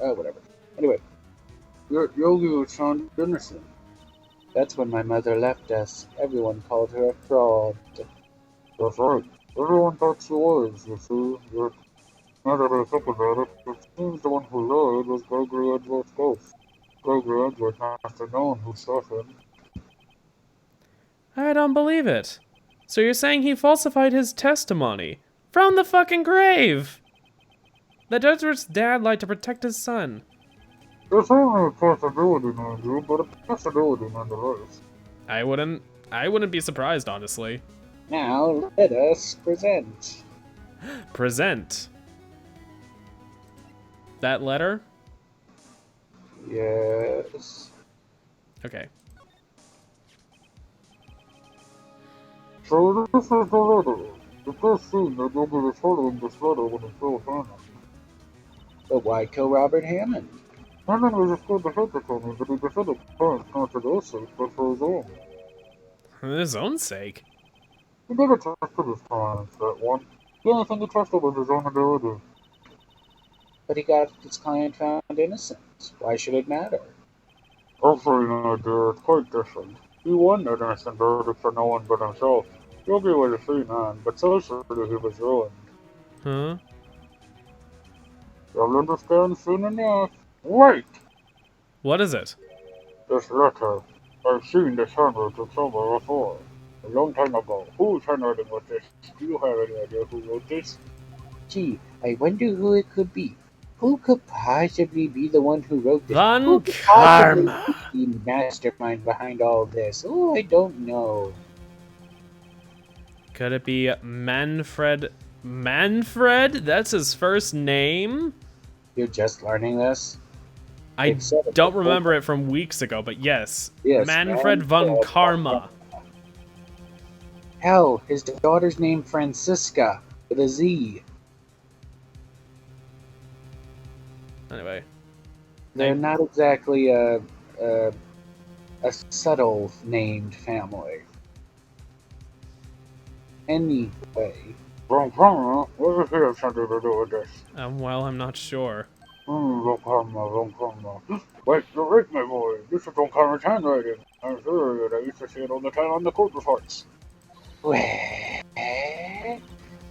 Oh, whatever. Anyway, Yogi was found innocent. That's when my mother left us. Everyone called her a fraud. That's right. Everyone thought she was, you see. Yet, now that I think about it, it seems the one who lied was Gregory Edgeworth's ghost. Gregory Edgeworth must have known who shot him. I don't believe it. So you're saying he falsified his testimony? From the fucking grave! That Edgeworth's dad lied to protect his son. There's only a possibility, Andrew, but a possibility nonetheless. I wouldn't be surprised, honestly. Now, let us present. Present. That letter? Yes. Okay. So this is the letter. It does seem that you'll be returning this letter when it's all Hammond. But why kill Robert Hammond? Hammond was afraid to hurt the Tommy, but he defended parents not for their sake, but for his own. For his own sake. He never trusted his parents, that one. The only thing he trusted was his own ability. But he got his client found innocent. Why should it matter? Hopefully not, dear. It's quite different. He won that innocent verdict for no one but himself. Yogi was a free man, but socially he was ruined. Huh? You'll understand soon enough. Wait! What is it? This letter. I've seen this handwritten somewhere before. A long time ago. Whose handwriting was this? Do you have any idea who wrote this? Gee, I wonder who it could be. Who could possibly be the one who wrote this? Von Karma! The mastermind behind all this? Oh, I don't know. Could it be Manfred? Manfred? That's his first name? You're just learning this? I don't remember it from weeks ago, but yes. Yes, Manfred von Karma. Hell, his daughter's named Francisca, with a Z. Anyway. They're not exactly a subtle named family. Anyway. What does he have something to do with this? Well, I'm not sure. Wait, you're right, my boy. This is Von Karma's handwriting. I'm sure that I used to see it all the time on the court reports. Well,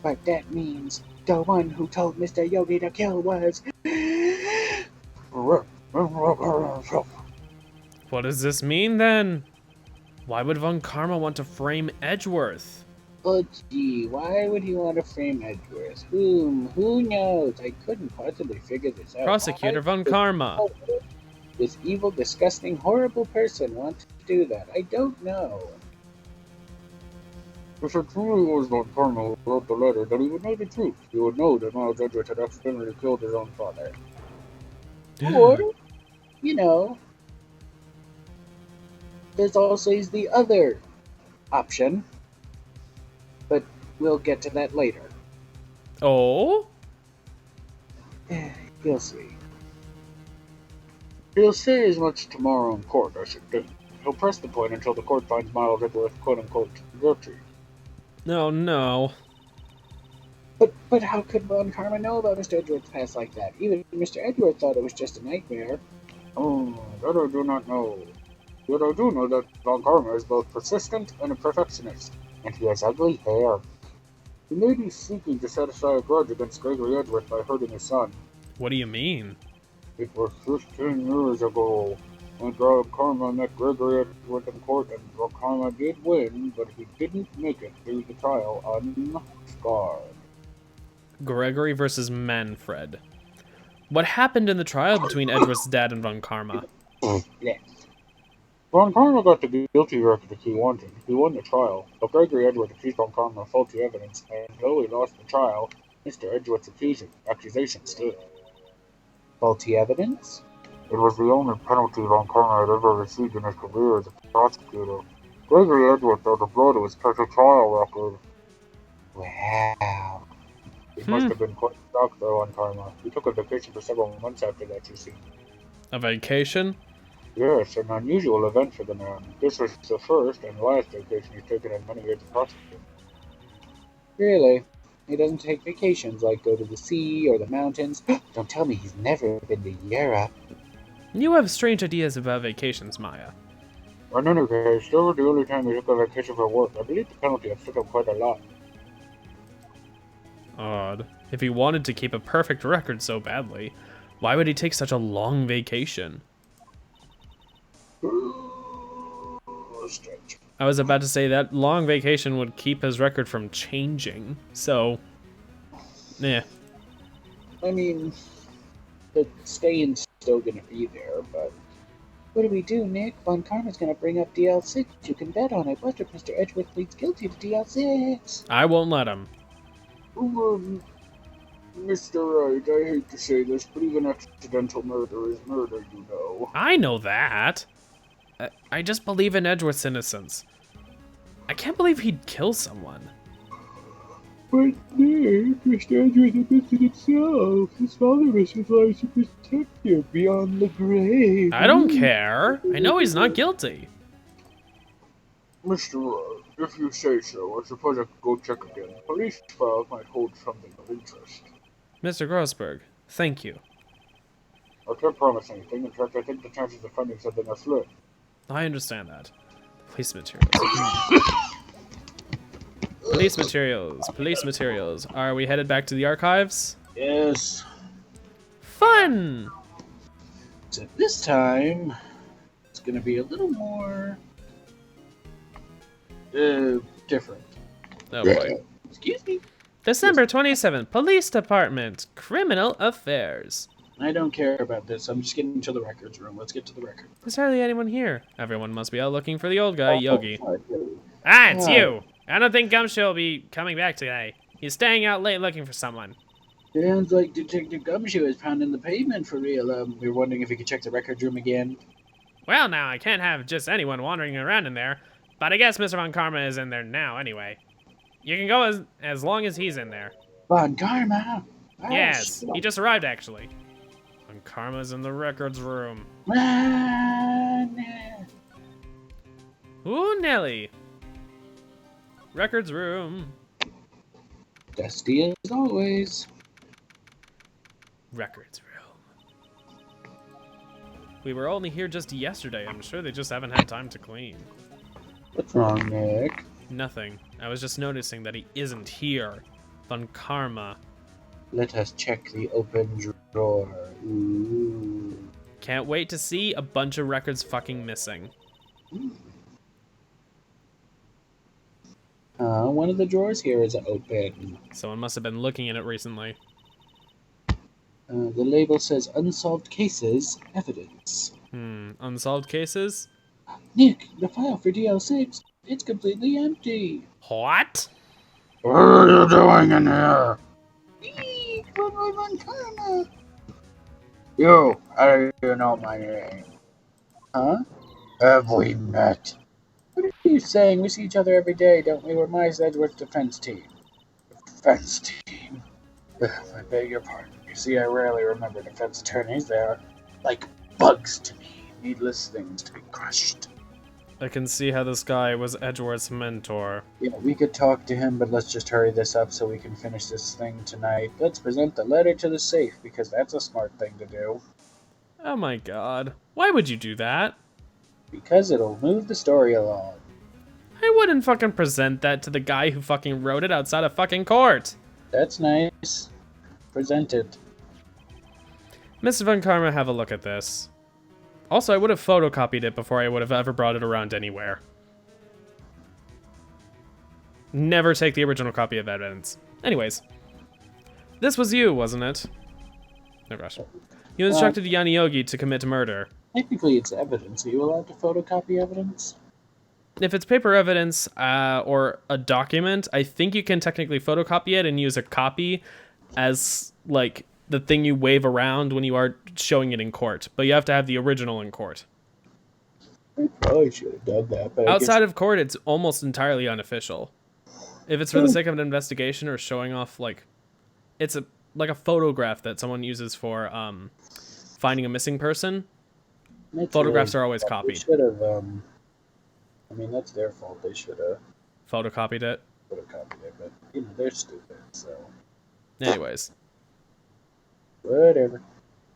but that means the one who told Mr. Yogi to kill was... What does this mean, then? Why would Von Karma want to frame Edgeworth? Oh, gee, why would he want to frame Edgys? Who knows? I couldn't possibly figure this out. Prosecutor Von Karma. This evil, disgusting, horrible person wants to do that. I don't know. If it truly was Von Karma who wrote the letter, then he would know the truth. He would know that Miles Edgeworth had accidentally killed his own father. Or, you know, there's also the other option. But we'll get to that later. Oh? You'll see. He'll say as much tomorrow in court, I should think. He'll press the point until the court finds Miles Edgeworth quote-unquote guilty. No, no. But how could Von Karma know about Mr. Edgeworth's past like that? Even Mr. Edgeworth thought it was just a nightmare. Oh, that I do not know. Yet I do know that Von Karma is both persistent and a perfectionist, and he has ugly hair. He may be seeking to satisfy a grudge against Gregory Edgeworth by hurting his son. What do you mean? It was 15 years ago, when Von Karma met Gregory Edgeworth in court, and Von Karma did win, but he didn't make it through the trial unscarred. Gregory versus Manfred. What happened in the trial between Edgeworth's dad and Von Karma? Yeah. Von Karma got the guilty verdict he wanted. He won the trial, but Gregory Edgeworth accused Von Karma of faulty evidence, and though he lost the trial, Mr. Edgeworth's accusation stood. Faulty evidence? It was the only penalty Von Karma had ever received in his career as a prosecutor. Gregory Edgeworth thought the blow to his special trial record. Wow. He must have been quite shocked, though, on Karma. He took a vacation for several months after that, you see. A vacation? Yes, an unusual event for the man. This was the first and last vacation he's taken in many years of prosecuting. Really? He doesn't take vacations, like go to the sea or the mountains? Don't tell me he's never been to Europe. You have strange ideas about vacations, Maya. In any case, that was the only time he took a vacation for work. I believe the penalty has took him quite a lot. Odd. If he wanted to keep a perfect record so badly, why would he take such a long vacation? Strange. I was about to say that long vacation would keep his record from changing, so... yeah. I mean, the staying's still gonna be there, but... What do we do, Nick? Von Karma's gonna bring up DL6. You can bet on it. What if Mr. Edgeworth pleads guilty to DL6? I won't let him. Mr. Wright, I hate to say this, but even accidental murder is murder, you know. I know that. I just believe in Edgeworth's innocence. I can't believe he'd kill someone. But Nick, Mr. Edgeworth admits it himself. His father risked his life to protect you beyond the grave. I don't care. I know he's not guilty. Mr. Wright, if you say so, I suppose I could go check again. Police files might hold something of interest. Mr. Grossberg, thank you. I can't promise anything. In fact, I think the chances of finding something are slim. I understand that. Police materials. Police materials. Police materials. Are we headed back to the archives? Yes. Fun! Except this time, it's gonna be a little more... different. Oh boy. Excuse me. December 27th, Police Department, Criminal Affairs. I don't care about this. I'm just getting to the records room. Let's get to the record. There's hardly anyone here. Everyone must be out looking for the old guy, Yogi. Oh, Ah, it's you! I don't think Gumshoe will be coming back today. He's staying out late looking for someone. Sounds like Detective Gumshoe is pounding the pavement for real. We were wondering if we could check the records room again. Well, now, I can't have just anyone wandering around in there, but I guess Mr. Von Karma is in there now anyway. You can go as long as he's in there. Von Karma? Oh, Yes, shit. he just arrived, actually. Von Karma's in the records room. Run! Ooh, Nelly. Records room. Dusty as always. Records room. We were only here just yesterday. I'm sure they just haven't had time to clean. What's wrong, Nick? Nothing. I was just noticing that he isn't here. Von Karma. Let us check the open drawer. Ooh. Can't wait to see a bunch of records fucking missing. One of the drawers here is open. Someone must have been looking in it recently. The label says Unsolved Cases, Evidence. Unsolved cases? Nick, the file for DL6, it's completely empty. What? What are you doing in here? Eek, Von Karma. You, how do you know my name? Huh? Have we met? What are you saying? We see each other every day, don't we? We're Miles Edgeworth's defense team. Defense team? I beg your pardon. You see, I rarely remember defense attorneys. They are like bugs to me, needless things to be crushed. I can see how this guy was Edgeworth's mentor. Yeah, we could talk to him, but let's just hurry this up so we can finish this thing tonight. Let's present the letter to the safe, because that's a smart thing to do. Oh my god. Why would you do that? Because it'll move the story along. I wouldn't fucking present that to the guy who fucking wrote it outside of fucking court. That's nice. Present it. Mr. Von Karma, have a look at this. Also, I would have photocopied it before I would have ever brought it around anywhere. Never take the original copy of evidence. Anyways. This was you, wasn't it? Oh gosh. You instructed Yanni Yogi to commit murder. Technically, it's evidence. Are you allowed to photocopy evidence? If it's paper evidence or a document, I think you can technically photocopy it and use a copy as, like, the thing you wave around when you are showing it in court. But you have to have the original in court. I probably should have done that. But Outside of court, it's almost entirely unofficial. If it's for the sake of an investigation or showing off, like, it's like a photograph that someone uses for finding a missing person. Photographs are always copied. They should have, I mean, that's their fault. They should have Photocopied it. photocopied it, but, you know, they're stupid, so. Anyways. Whatever.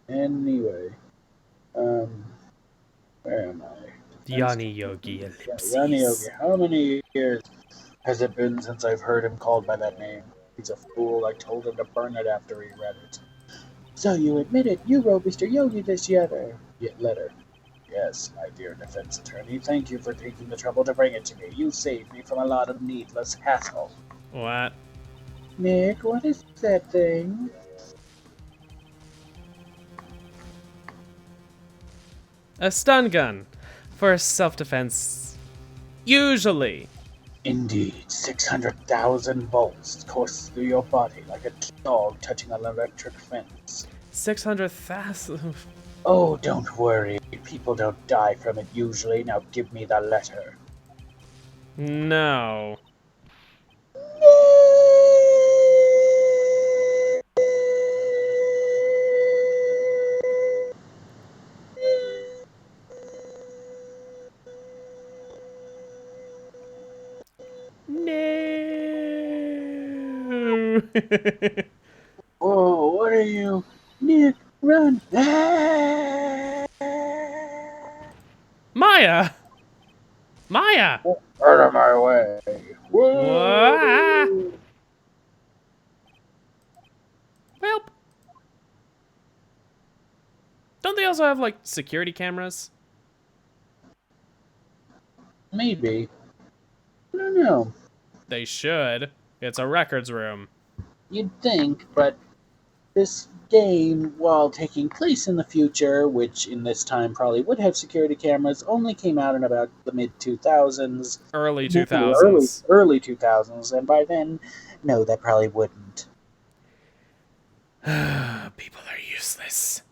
Anyway. Where am I? Yanni Yogi ellipses. Yanni Yogi. How many years has it been since I've heard him called by that name? He's a fool. I told him to burn it after he read it. So you admit it. You wrote Mr. Yogi this letter. Yes, my dear defense attorney. Thank you for taking the trouble to bring it to me. You saved me from a lot of needless hassle. What? Nick, what is that thing? A stun gun. For self-defense. Usually. Indeed, 600,000 volts course through your body like a dog touching an electric fence. 600,000? Oh, don't worry. People don't die from it usually. Now give me the letter. No. No. Whoa, what are you? Nick, run! Maya! Maya! Out of my way! Whoa! Well, don't they also have, like, security cameras? Maybe. I don't know. They should. It's a records room. You'd think, but this game, while taking place in the future, which in this time probably would have security cameras, only came out in about the mid-2000s. Early 2000s. Early 2000s, and by then, no, that probably wouldn't. People are useless.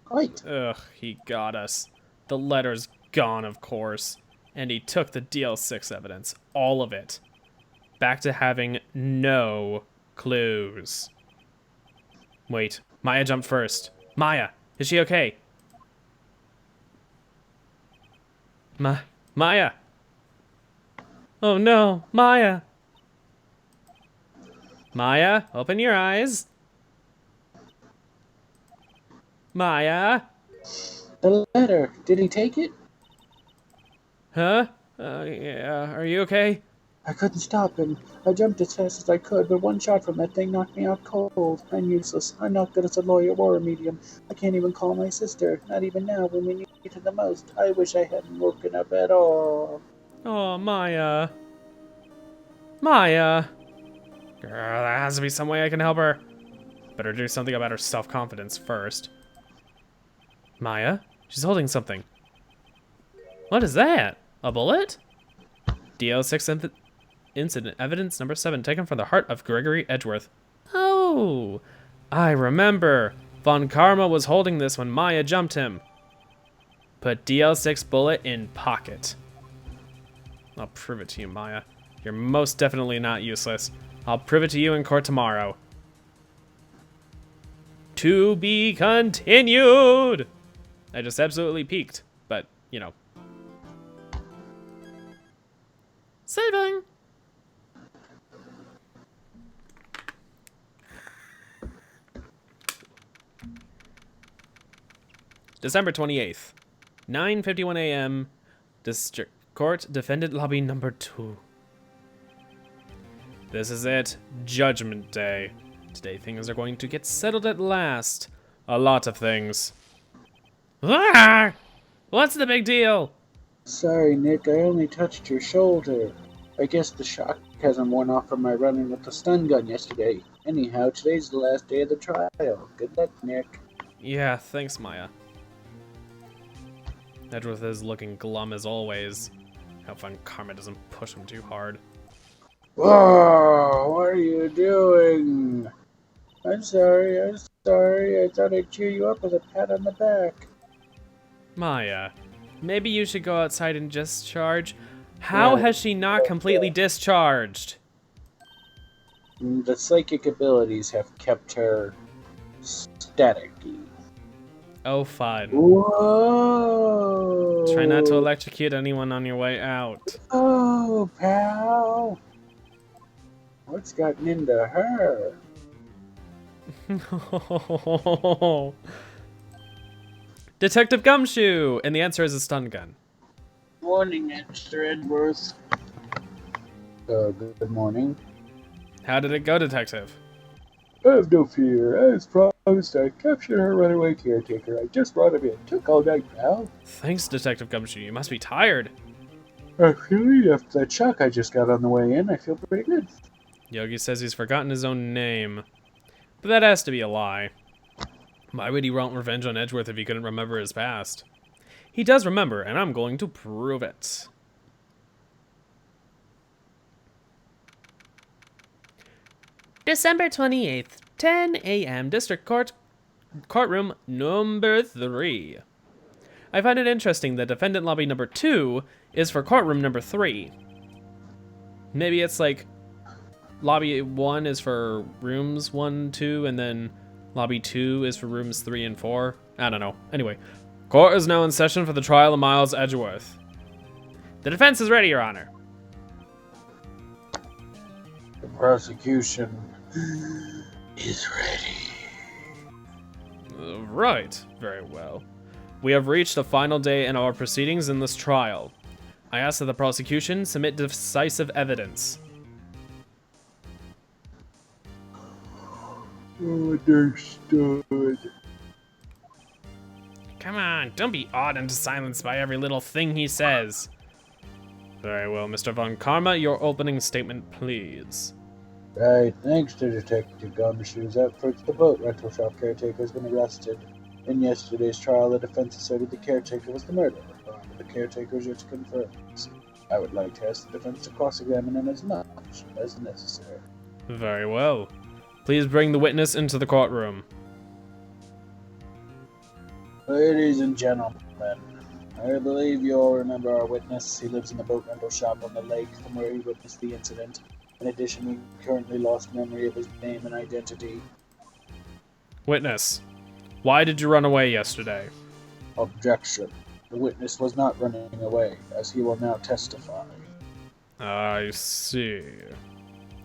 Quite. Ugh, he got us. The letter's gone, of course. And he took the DL6 evidence. All of it. Back to having no clues. Wait, Maya jumped first. Maya, is she okay? Maya! Oh no, Maya! Maya, open your eyes. Maya? The letter, did he take it? Huh? Yeah, are you okay? I couldn't stop him. I jumped as fast as I could, but one shot from that thing knocked me out cold. I'm useless. I'm not good as a lawyer or a medium. I can't even call my sister, not even now when we need her the most. I wish I hadn't woken up at all. Oh, Maya. Maya. Girl, there has to be some way I can help her. Better do something about her self-confidence first. Maya? She's holding something. What is that? A bullet? DL6 incident evidence number 7 taken from the heart of Gregory Edgeworth. Oh, I remember. Von Karma was holding this when Maya jumped him. Put DL6 bullet in pocket. I'll prove it to you, Maya. You're most definitely not useless. I'll prove it to you in court tomorrow. To be continued. I just absolutely peaked, but, you know. Saving. December 28th, 9:51 a.m. District Court, Defendant Lobby number 2. This is it. Judgment Day. Today things are going to get settled at last. A lot of things. Ah! What's the big deal? Sorry, Nick, I only touched your shoulder. I guess the shock hasn't worn off from my running with the stun gun yesterday. Anyhow, today's the last day of the trial. Good luck, Nick. Yeah, thanks, Maya. Edgeworth is looking glum as always. Have fun Karma doesn't push him too hard. Whoa, what are you doing? I'm sorry. I thought I'd cheer you up with a pat on the back. Maya, maybe you should go outside and discharge. How has she not completely discharged? The psychic abilities have kept her staticky. Oh, fun. Whoa! Try not to electrocute anyone on your way out. Oh, pal! What's gotten into her? Detective Gumshoe! And the answer is a stun gun. Morning, Mr. Edgeworth. Good morning. How did it go, Detective? Have no fear. As promised, I captured our runaway caretaker. I just brought him in. Took all night, pal. Thanks, Detective Gumshoe. You must be tired. Actually, after that shock I just got on the way in, I feel pretty good. Yogi says he's forgotten his own name. But that has to be a lie. Why would he want revenge on Edgeworth if he couldn't remember his past? He does remember, and I'm going to prove it. December 28th, 10 a.m. District Court, Courtroom number 3. I find it interesting that Defendant Lobby number 2 is for Courtroom number 3. Maybe it's like Lobby 1 is for rooms 1, 2, and then Lobby 2 is for rooms 3 and 4. I don't know. Anyway, court is now in session for the trial of Miles Edgeworth. The defense is ready, Your Honor. The prosecution is ready. Right. Very well. We have reached the final day in our proceedings in this trial. I ask that the prosecution submit decisive evidence. Understood. Come on, don't be awed into silence by every little thing he says. Very well, Mr. Von Karma, your opening statement, please. Right, thanks to Detective Gumshoe's efforts, the boat rental shop caretaker has been arrested. In yesterday's trial, the defense asserted the caretaker was the murderer. However, the caretaker is yet to confirm this. I would like to ask the defense to cross-examine him as much as necessary. Very well. Please bring the witness into the courtroom. Ladies and gentlemen, I believe you all remember our witness. He lives in the boat rental shop on the lake from where he witnessed the incident. In addition, we currently lost memory of his name and identity. Witness, why did you run away yesterday? Objection. The witness was not running away, as he will now testify. I see.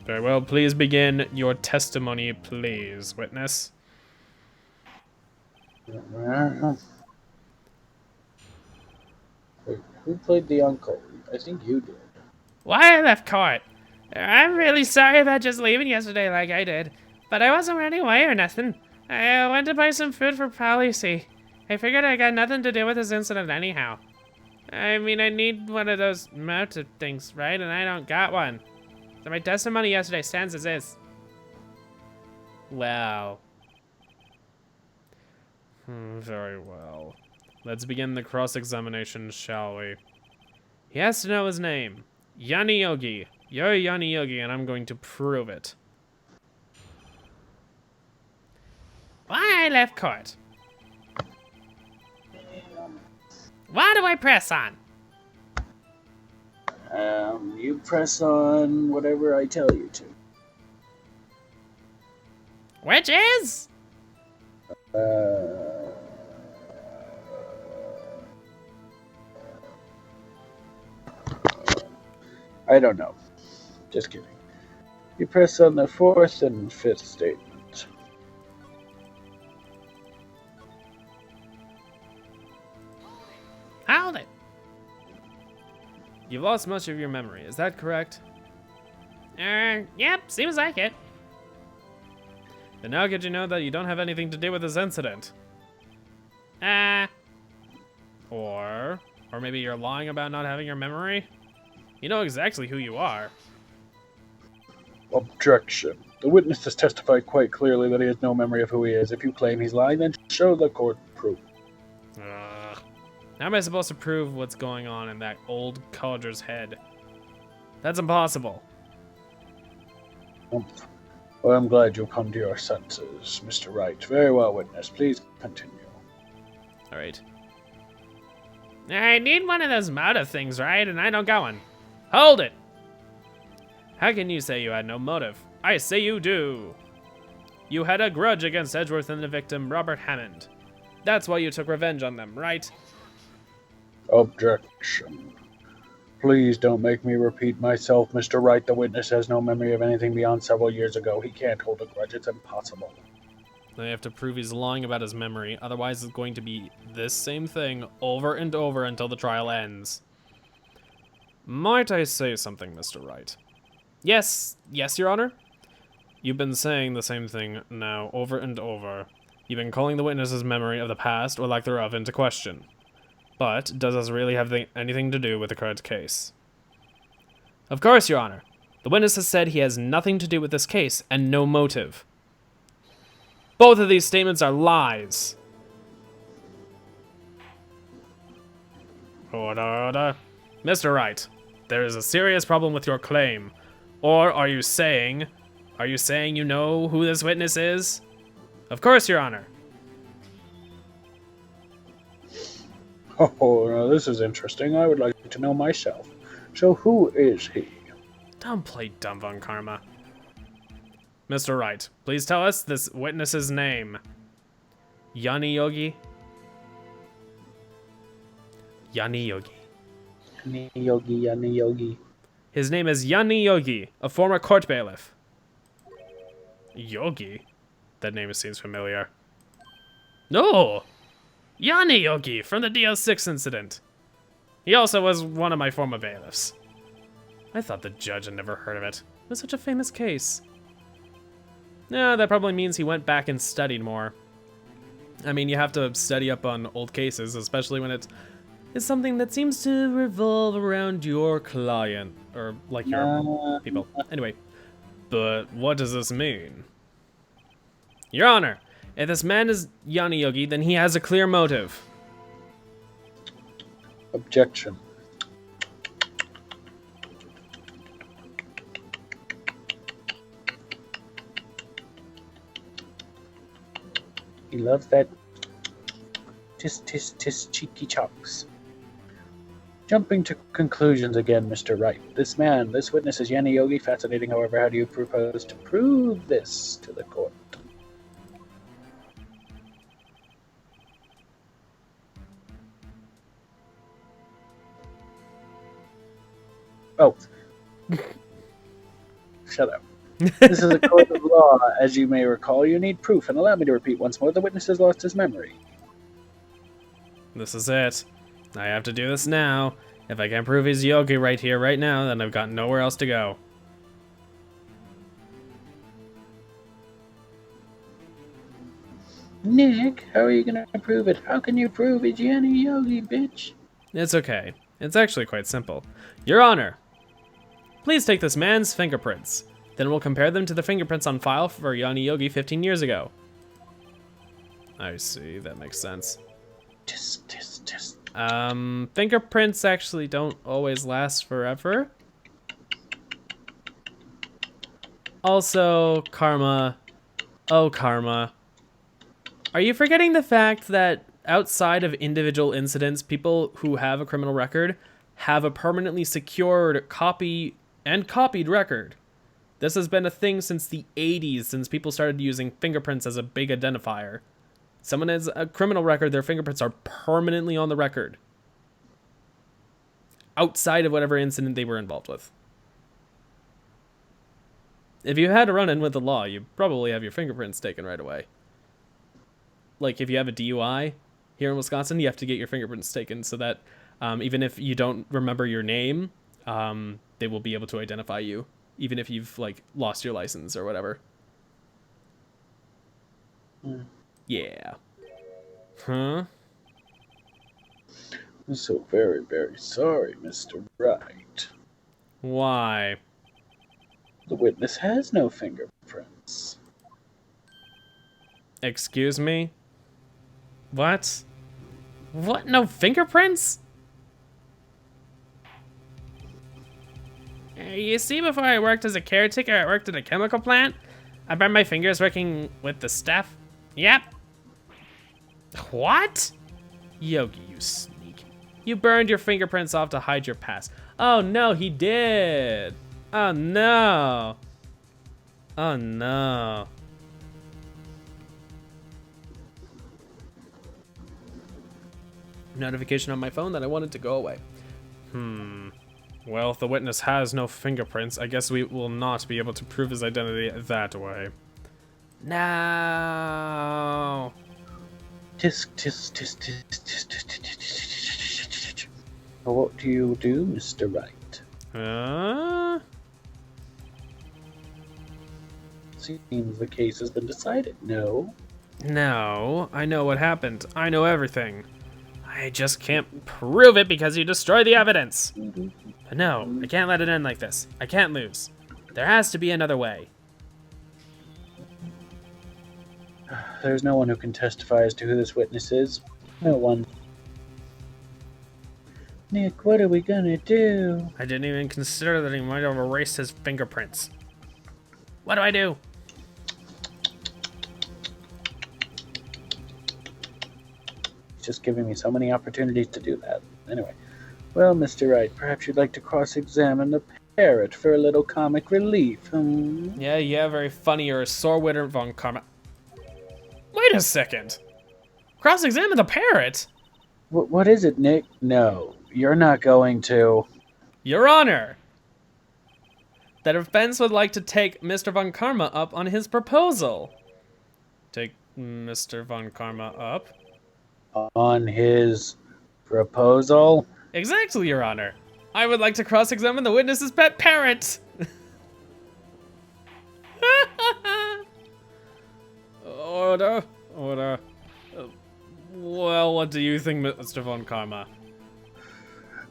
Very well, please begin your testimony, please, witness. Wait, who played the uncle? I think you did. Why I left court? I'm really sorry about just leaving yesterday like I did, but I wasn't running away or nothing. I went to buy some food for policy. I figured I got nothing to do with this incident anyhow. I mean, I need one of those mounted things, right? And I don't got one. So my testimony yesterday stands as is. Wow. Very well. Let's begin the cross-examination, shall we? He has to know his name. Yanni Yogi. You're Yanni Yogi, and I'm going to prove it. Why I left court? What do I press on? You press on whatever I tell you to. Which is? Uh, I don't know. Just kidding. You press on the fourth and fifth statement. Hold it! You've lost much of your memory, is that correct? Yep, seems like it. Then how could you know that you don't have anything to do with this incident? Or maybe you're lying about not having your memory? You know exactly who you are. Objection. The witness has testified quite clearly that he has no memory of who he is. If you claim he's lying, then show the court proof. How am I supposed to prove what's going on in that old codger's head? That's impossible. Well, I'm glad you've come to your senses, Mr. Wright. Very well, witness. Please continue. All right. I need one of those motive things, right? And I don't got one. Hold it! How can you say you had no motive? I say you do. You had a grudge against Edgeworth and the victim, Robert Hammond. That's why you took revenge on them, right? Objection. Please don't make me repeat myself, Mr. Wright. The witness has no memory of anything beyond several years ago. He can't hold a grudge. It's impossible. I have to prove he's lying about his memory, otherwise it's going to be this same thing over and over until the trial ends. Might I say something, Mr. Wright? Yes, Your Honor. You've been saying the same thing now over and over. You've been calling the witness's memory of the past, or lack thereof, into question. But does this really have anything to do with the current case? Of course, Your Honor. The witness has said he has nothing to do with this case, and no motive. Both of these statements are lies. Order. Mr. Wright, there is a serious problem with your claim. Or are you saying you know who this witness is? Of course, Your Honor. Oh, now this is interesting. I would like to know myself. So who is he? Don't play dumb, Von Karma. Mr. Wright, please tell us this witness's name. Yanni Yogi? Yanni Yogi. Yanni Yogi. His name is Yanni Yogi, a former court bailiff. Yogi? That name seems familiar. No! Yanni Yogi from the DL6 incident. He also was one of my former bailiffs. I thought the judge had never heard of it. It was such a famous case. Yeah, that probably means he went back and studied more. I mean, you have to study up on old cases, especially when it's something that seems to revolve around your client, or like your people. Anyway, but what does this mean? Your Honor, if this man is Yanni Yogi, then he has a clear motive. Objection. He loves that tis cheeky chops. Jumping to conclusions again, Mr. Wright. This witness is Yanni Yogi. Fascinating, however. How do you propose to prove this to the court? Oh. Shut up. This is a court of law. As you may recall, you need proof, and allow me to repeat once more, the witness has lost his memory. This is it. I have to do this now. If I can't prove he's Yogi right here, right now, then I've got nowhere else to go. Nick, how are you gonna prove it? How can you prove it's Yanni Yogi, bitch? It's okay. It's actually quite simple. Your Honor, please take this man's fingerprints. Then we'll compare them to the fingerprints on file for Yanni Yogi 15 years ago. I see, that makes sense. Fingerprints actually don't always last forever. Also, Karma. Oh, Karma. Are you forgetting the fact that outside of individual incidents, people who have a criminal record have a permanently secured copied record? This has been a thing since the 80s, since people started using fingerprints as a big identifier. Someone has a criminal record, their fingerprints are permanently on the record. Outside of whatever incident they were involved with. If you had a run-in with the law, you probably have your fingerprints taken right away. Like, if you have a DUI here in Wisconsin, you have to get your fingerprints taken so that even if you don't remember your name, they will be able to identify you, even if you've, like, lost your license or whatever. Yeah. Huh? I'm so very, very sorry, Mr. Wright. Why? The witness has no fingerprints. Excuse me? What? What? No fingerprints? You see, before I worked as a caretaker, I worked at a chemical plant. I burned my fingers working with the stuff. Yep. What? Yogi, you sneak. You burned your fingerprints off to hide your past. Oh no, he did. Oh no. Oh no. Notification on my phone that I wanted to go away. Well, if the witness has no fingerprints, I guess we will not be able to prove his identity that way. No. Tisk, tisk, tisk, tisk, tisk, tisk, tisk, tisk, tisk. What do you do, Mr. Wright? Seems the case has been decided, no? No, I know what happened. I know everything. I just can't prove it because you destroyed the evidence. But no, I can't let it end like this. I can't lose. There has to be another way. There's no one who can testify as to who this witness is. No one. Nick, what are we gonna do? I didn't even consider that he might have erased his fingerprints. What do I do? He's just giving me so many opportunities to do that. Anyway. Well, Mr. Wright, perhaps you'd like to cross-examine the parrot for a little comic relief, Yeah, very funny. You're a sore winner, Von Karma. Wait a second. Cross-examine the parrot? What is it, Nick? No, you're not going to. Your Honor, the defense would like to take Mr. Von Karma up on his proposal. Take Mr. Von Karma up? On his proposal? Exactly, Your Honor. I would like to cross-examine the witness's pet parrot. Order. Well, what do you think, Mr. Von Karma?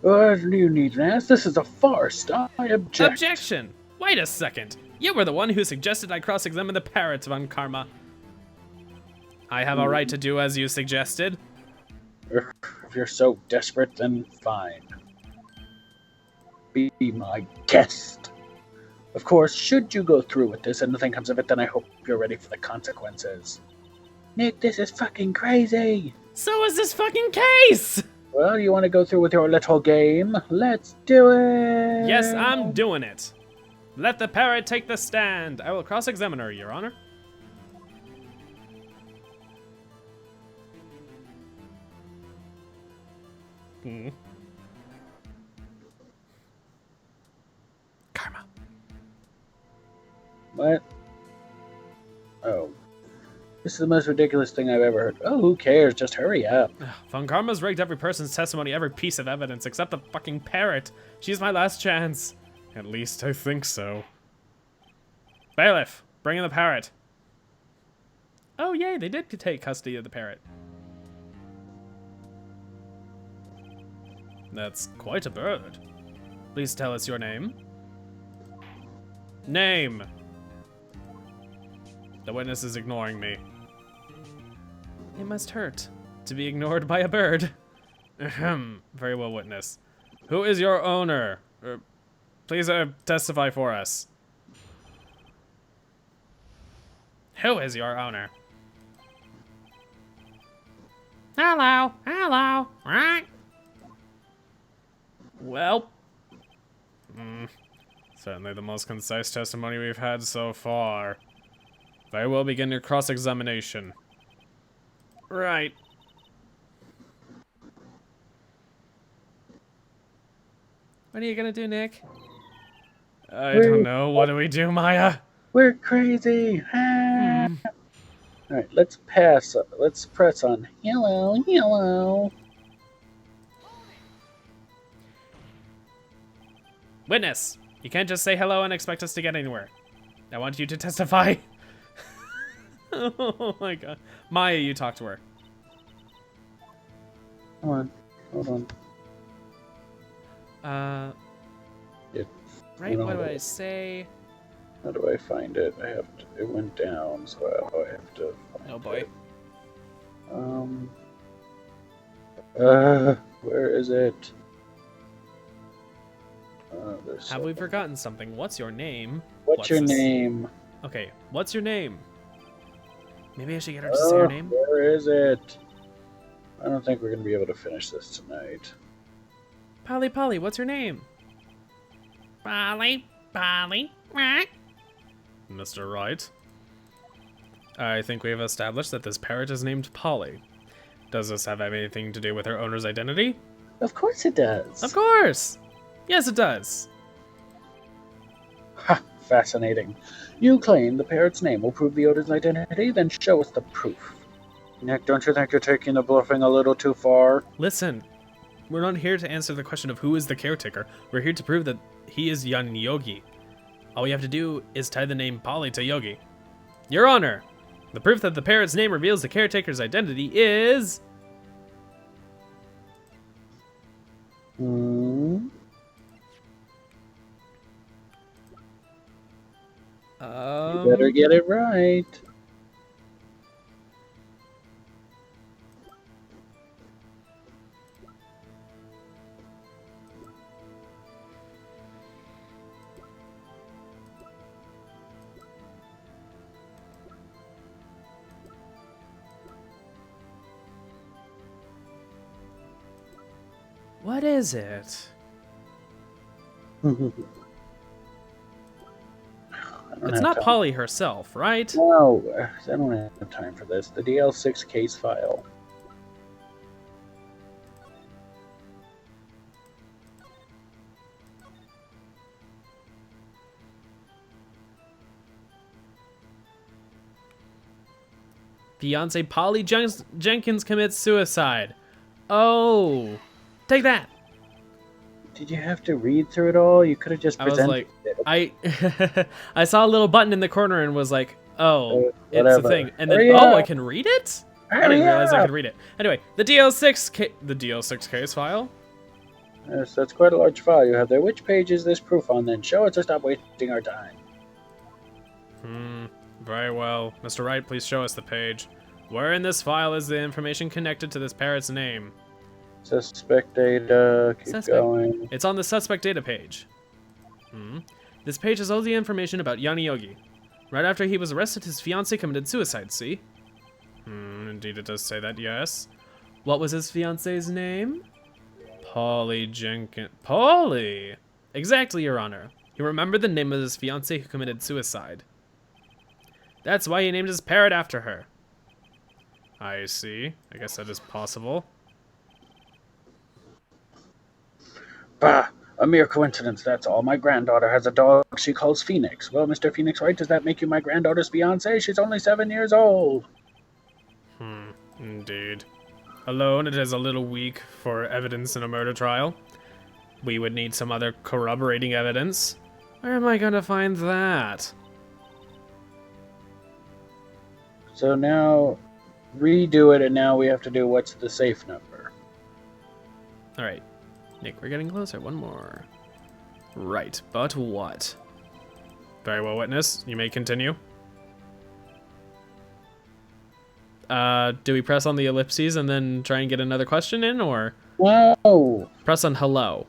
What do you need to ask? This is a farce. I object. Objection! Wait a second. You were the one who suggested I cross-examine the parrot, Von Karma. I have a right to do as you suggested. If you're so desperate, then fine. Be my guest. Of course, should you go through with this and nothing comes of it, then I hope you're ready for the consequences. Nick, this is fucking crazy. So is this fucking case! Well, you want to go through with your little game? Let's do it! Yes, I'm doing it. Let the parrot take the stand. I will cross-examine her, Your Honor. Karma. What? Oh. This is the most ridiculous thing I've ever heard. Oh, who cares? Just hurry up. Von Karma's rigged every person's testimony, every piece of evidence, except the fucking parrot. She's my last chance. At least I think so. Bailiff, bring in the parrot. Oh, yay, they did take custody of the parrot. That's quite a bird. Please tell us your name. Name. The witness is ignoring me. It must hurt to be ignored by a bird. Ahem. Very well, witness. Who is your owner? Please testify for us. Who is your owner? Hello. Right. Well. Certainly the most concise testimony we've had so far. Very well, begin your cross-examination. Right. What are you gonna do, Nick? I don't know. What do we do, Maya? We're crazy. Ah. Hmm. All right, let's pass. Let's press on hello, hello. Witness, you can't just say hello and expect us to get anywhere. I want you to testify. Oh my god. Maya, you talk to her. Hold on. It, Right, what do I say? How do I find it? It went down, so I have to find Oh boy. it. Where is it? Have we forgotten something? What's your name? What's your this? name? Okay, what's your name? Maybe I should get her to say her name? Where is it? I don't think we're going to be able to finish this tonight. Polly, what's your name? Polly. Right? Mr. Wright. I think we have established that this parrot is named Polly. Does this have anything to do with her owner's identity? Of course it does. Of course! Yes, it does. Ha! Fascinating. You claim the parrot's name will prove the owner's identity, then show us the proof. Nick, don't you think you're taking the bluffing a little too far? Listen, we're not here to answer the question of who is the caretaker. We're here to prove that he is young Yogi. All we have to do is tie the name Polly to Yogi. Your Honor, the proof that the parrot's name reveals the caretaker's identity is... Hmm? You better get it right. What is it? It's not Polly herself, right? No, I don't have time for this. The DL6 case file. Fiance Polly Jenkins commits suicide. Oh, take that. Did you have to read through it all? You could have just presented it. I saw a little button in the corner and was like, oh, it's a thing. And then, I can read it? I didn't realize I could read it. Anyway, the DL6 case file. Yes, that's quite a large file you have there. Which page is this proof on, then? Show it to stop wasting our time. Very well. Mr. Wright, please show us the page. Where in this file is the information connected to this parrot's name? Suspect data. Keep going. It's on the suspect data page. This page has all the information about Yanni Yogi. Right after he was arrested, his fiancée committed suicide, see? Indeed it does say that, yes. What was his fiancée's name? Polly Jenkins. Polly! Exactly, Your Honor. He remembered the name of his fiancée who committed suicide. That's why he named his parrot after her. I see. I guess that is possible. Bah! A mere coincidence, that's all. My granddaughter has a dog she calls Phoenix. Well, Mr. Phoenix Wright, does that make you my granddaughter's fiancé? She's only 7 years old. Indeed. Alone, it is a little weak for evidence in a murder trial. We would need some other corroborating evidence. Where am I gonna find that? So now, redo it, and now we have to do what's the safe number. Alright. Nick, we're getting closer. One more. Right, but what? Very well, witness. You may continue. Do we press on the ellipses and then try and get another question in, or? No! Press on hello.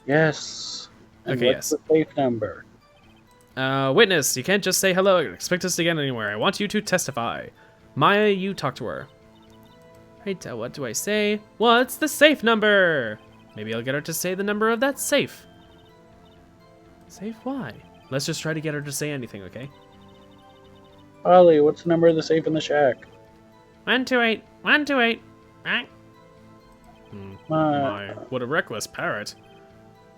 Yes. And Okay, what's the safe number? Witness, you can't just say hello and expect us to get anywhere. I want you to testify. Maya, you talk to her. Right, what do I say? What's the safe number? Maybe I'll get her to say the number of that safe. Safe? Why? Let's just try to get her to say anything, okay? Polly, what's the number of the safe in the shack? 128. 128. Right? My, what a reckless parrot.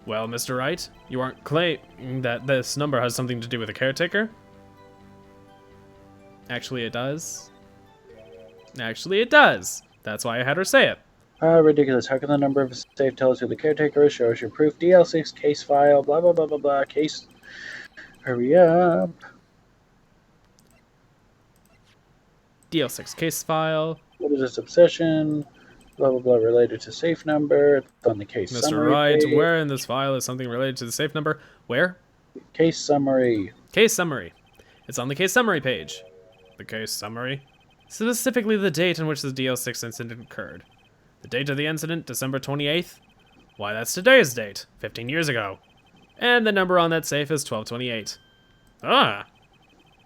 Well, Mr. Wright, you aren't claiming that this number has something to do with a caretaker? Actually, it does. Actually, it does. That's why I had her say it. Ridiculous. How can the number of a safe tell us who the caretaker is? Show us your proof. DL6 case file. Blah, blah, blah, blah, blah. Case. Hurry up. DL6 case file. What is this obsession? Blah, blah, blah. Related to safe number. It's on the case Mr. summary Wright, page. where in this file is something related to the safe number? Where? Case summary. Case summary. It's on the case summary page. The case summary? Specifically the date on which the DL6 incident occurred. The date of the incident, December 28th? Why, that's today's date, 15 years ago. And the number on that safe is 1228. Ah!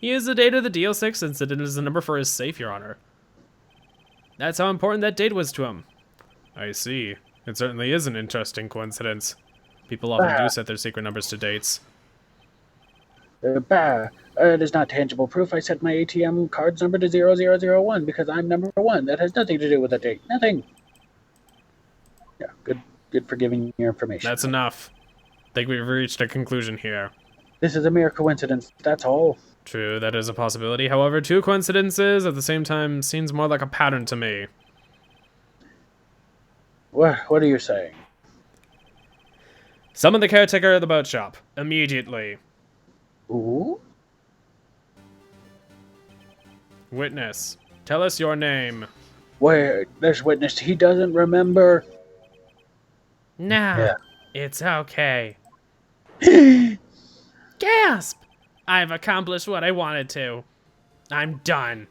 He used the date of the DL6 incident as the number for his safe, Your Honor. That's how important that date was to him. I see. It certainly is an interesting coincidence. People often do set their secret numbers to dates. It is not tangible proof. I set my ATM card's number to 0001 because I'm number one. That has nothing to do with the date. Nothing. Yeah, good for giving your information. That's enough. I think we've reached a conclusion here. This is a mere coincidence. That's all. True, that is a possibility. However, two coincidences at the same time seems more like a pattern to me. What are you saying? Summon the caretaker at the boat shop. Immediately. Ooh? Witness, tell us your name. Where? There's witness. He doesn't remember. Nah, Yeah. it's okay. Gasp! I've accomplished what I wanted to. I'm done.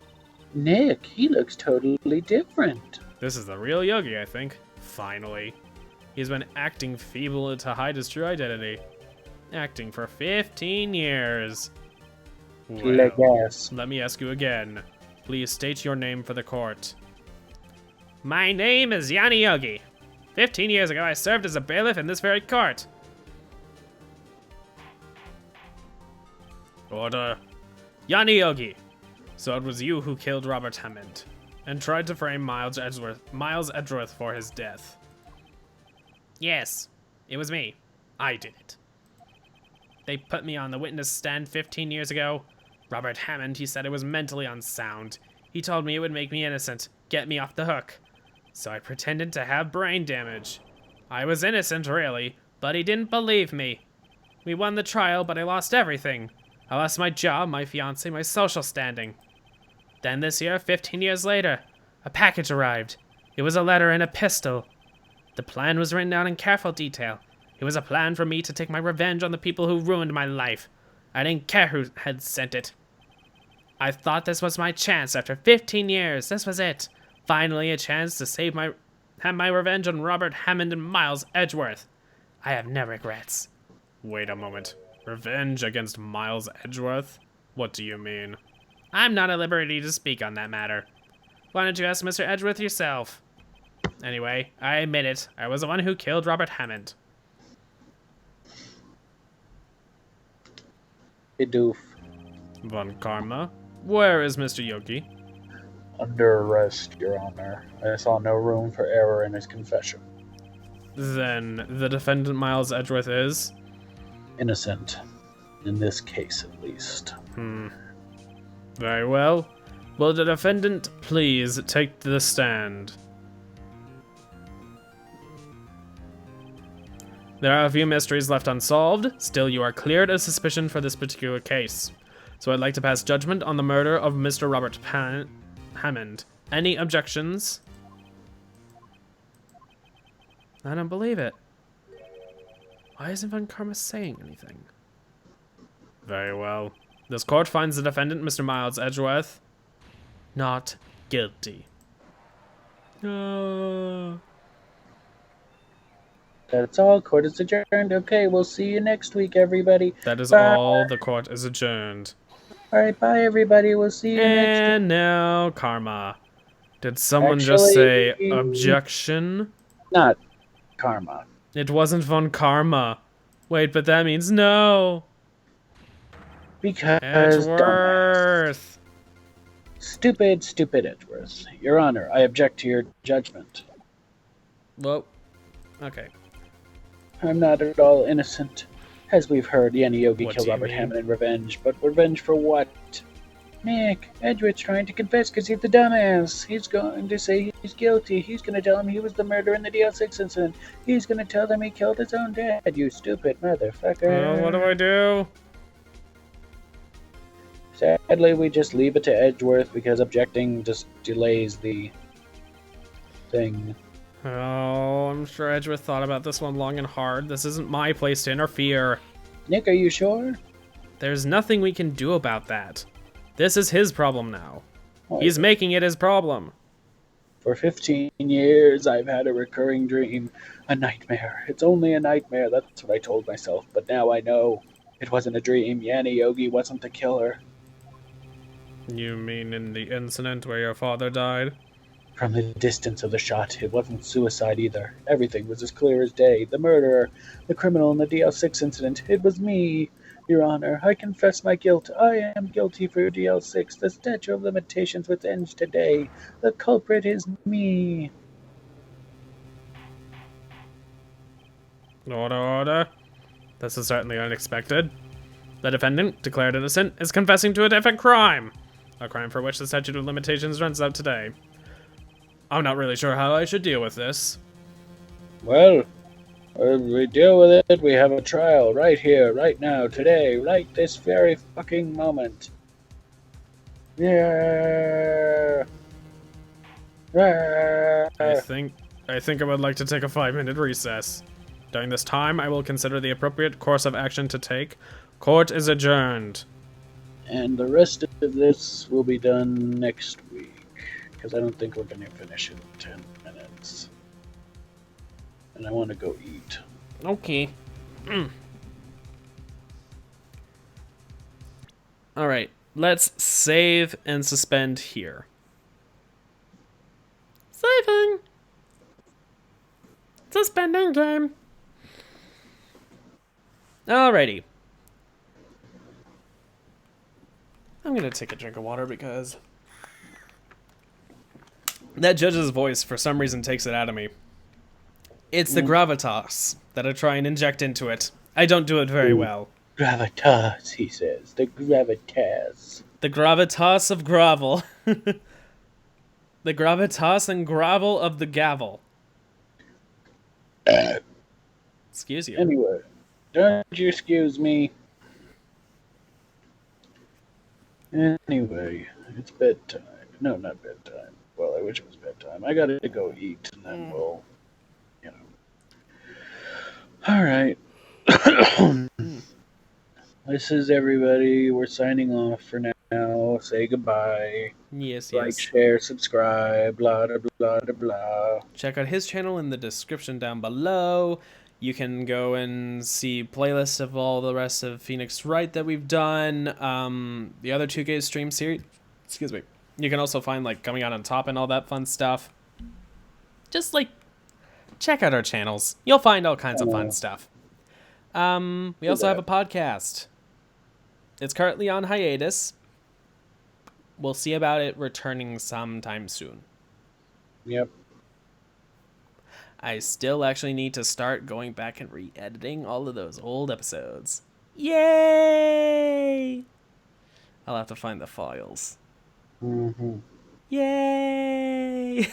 Nick, he looks totally different. This is the real Yogi, I think. Finally. He's been acting feeble to hide his true identity. Acting for 15 years. Well, Yes. let me ask you again. Please state your name for the court. My name is Yanni Yogi. 15 years ago, I served as a bailiff in this very court. Order. Yanni Yogi. So it was you who killed Robert Hammond and tried to frame Miles Edgeworth for his death. Yes, it was me. I did it. They put me on the witness stand 15 years ago. Robert Hammond, he said I was mentally unsound. He told me it would make me innocent, get me off the hook. So I pretended to have brain damage. I was innocent, really, but he didn't believe me. We won the trial, but I lost everything. I lost my job, my fiancé, my social standing. Then this year, 15 years later, a package arrived. It was a letter and a pistol. The plan was written down in careful detail. It was a plan for me to take my revenge on the people who ruined my life. I didn't care who had sent it. I thought this was my chance after 15 years. This was it. Finally a chance to have my revenge on Robert Hammond and Miles Edgeworth. I have no regrets. Wait a moment. Revenge against Miles Edgeworth? What do you mean? I'm not at liberty to speak on that matter. Why don't you ask Mr. Edgeworth yourself? Anyway, I admit it. I was the one who killed Robert Hammond. Hey, doof. Von Karma? Where is Mr. Yogi? Under arrest, Your Honor. I saw no room for error in his confession. Then the defendant Miles Edgeworth is? Innocent. In this case, at least. Very well. Will the defendant please take the stand? There are a few mysteries left unsolved. Still, you are cleared of suspicion for this particular case. So I'd like to pass judgment on the murder of Mr. Robert Hammond. Any objections? I don't believe it. Why isn't Von Karma saying anything? Very well. This court finds the defendant, Mr. Miles Edgeworth, not guilty. That's all. Court is adjourned. Okay, we'll see you next week, everybody. That is Bye. all. The court is adjourned. All right, bye, everybody. We'll see you next week. And now, Karma. Did someone just say Actually- objection? Not Karma. It wasn't Von Karma. Wait, but that means no. Because dumbass. Edgeworth. Stupid, stupid Edgeworth. Your Honor, I object to your judgment. Well, okay. I'm not at all innocent. As we've heard, Yanni Yogi What killed do you Robert mean? Hammond in revenge, but revenge for what? Nick, Edgeworth's trying to confess because he's the dumbass. He's going to say he's guilty. He's going to tell him he was the murderer in the DL6 incident. He's going to tell them he killed his own dad, you stupid motherfucker. Oh, what do I do? Sadly, we just leave it to Edgeworth because objecting just delays the thing. Oh, I'm sure Edgeworth thought about this one long and hard. This isn't my place to interfere. Nick, are you sure? There's nothing we can do about that. This is his problem now. Why, He's making it his problem. For 15 years, I've had a recurring dream. A nightmare. It's only a nightmare, that's what I told myself. But now I know it wasn't a dream. Yanni Yogi wasn't the killer. You mean in the incident where your father died? From the distance of the shot, it wasn't suicide either. Everything was as clear as day. The murderer, the criminal in the DL6 incident, it was me. Your Honor, I confess my guilt. I am guilty for DL6. The statute of limitations which ends today. The culprit is me. Order, order. This is certainly unexpected. The defendant, declared innocent, is confessing to a different crime. A crime for which the statute of limitations runs out today. I'm not really sure how I should deal with this. Well, we deal with it. We have a trial right here, right now, today, right this very fucking moment. Yeah. I think I would like to take a 5-minute recess. During this time, I will consider the appropriate course of action to take. Court is adjourned. And the rest of this will be done next week, because I don't think we're going to finish in 10 minutes. And I want to go eat. Okay. Alright, let's save and suspend here. Saving! Suspending game. Alrighty. I'm gonna take a drink of water because that judge's voice for some reason takes it out of me. It's the gravitas that I try and inject into it. I don't do it very well. Gravitas, he says. The gravitas. The gravitas of gravel. The gravitas and gravel of the gavel. Excuse you. Anyway, don't you excuse me. Anyway, it's bedtime. No, not bedtime. Well, I wish it was bedtime. I gotta go eat, and then we'll, you know. Alright. This is everybody. We're signing off for now. Say goodbye. Yes, Like, yes. share, subscribe, blah, blah, blah, blah, blah. Check out his channel in the description down below. You can go and see playlists of all the rest of Phoenix Wright that we've done. The other 2GaysStream series. Excuse me. You can also find, like, Coming Out on Top and all that fun stuff. Just, like, check out our channels. You'll find all kinds of fun stuff. We also have a podcast. It's currently on hiatus. We'll see about it returning sometime soon. Yep. I still actually need to start going back and re-editing all of those old episodes. Yay! I'll have to find the files. Mm-hmm. Yay!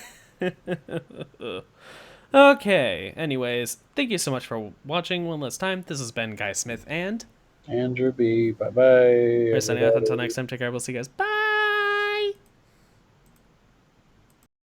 Okay, anyways, thank you so much for watching one last time. This has been Guy Smith and Andrew B. Bye-bye. we're signing off until everybody. next time. Take care. We'll see you guys. Bye!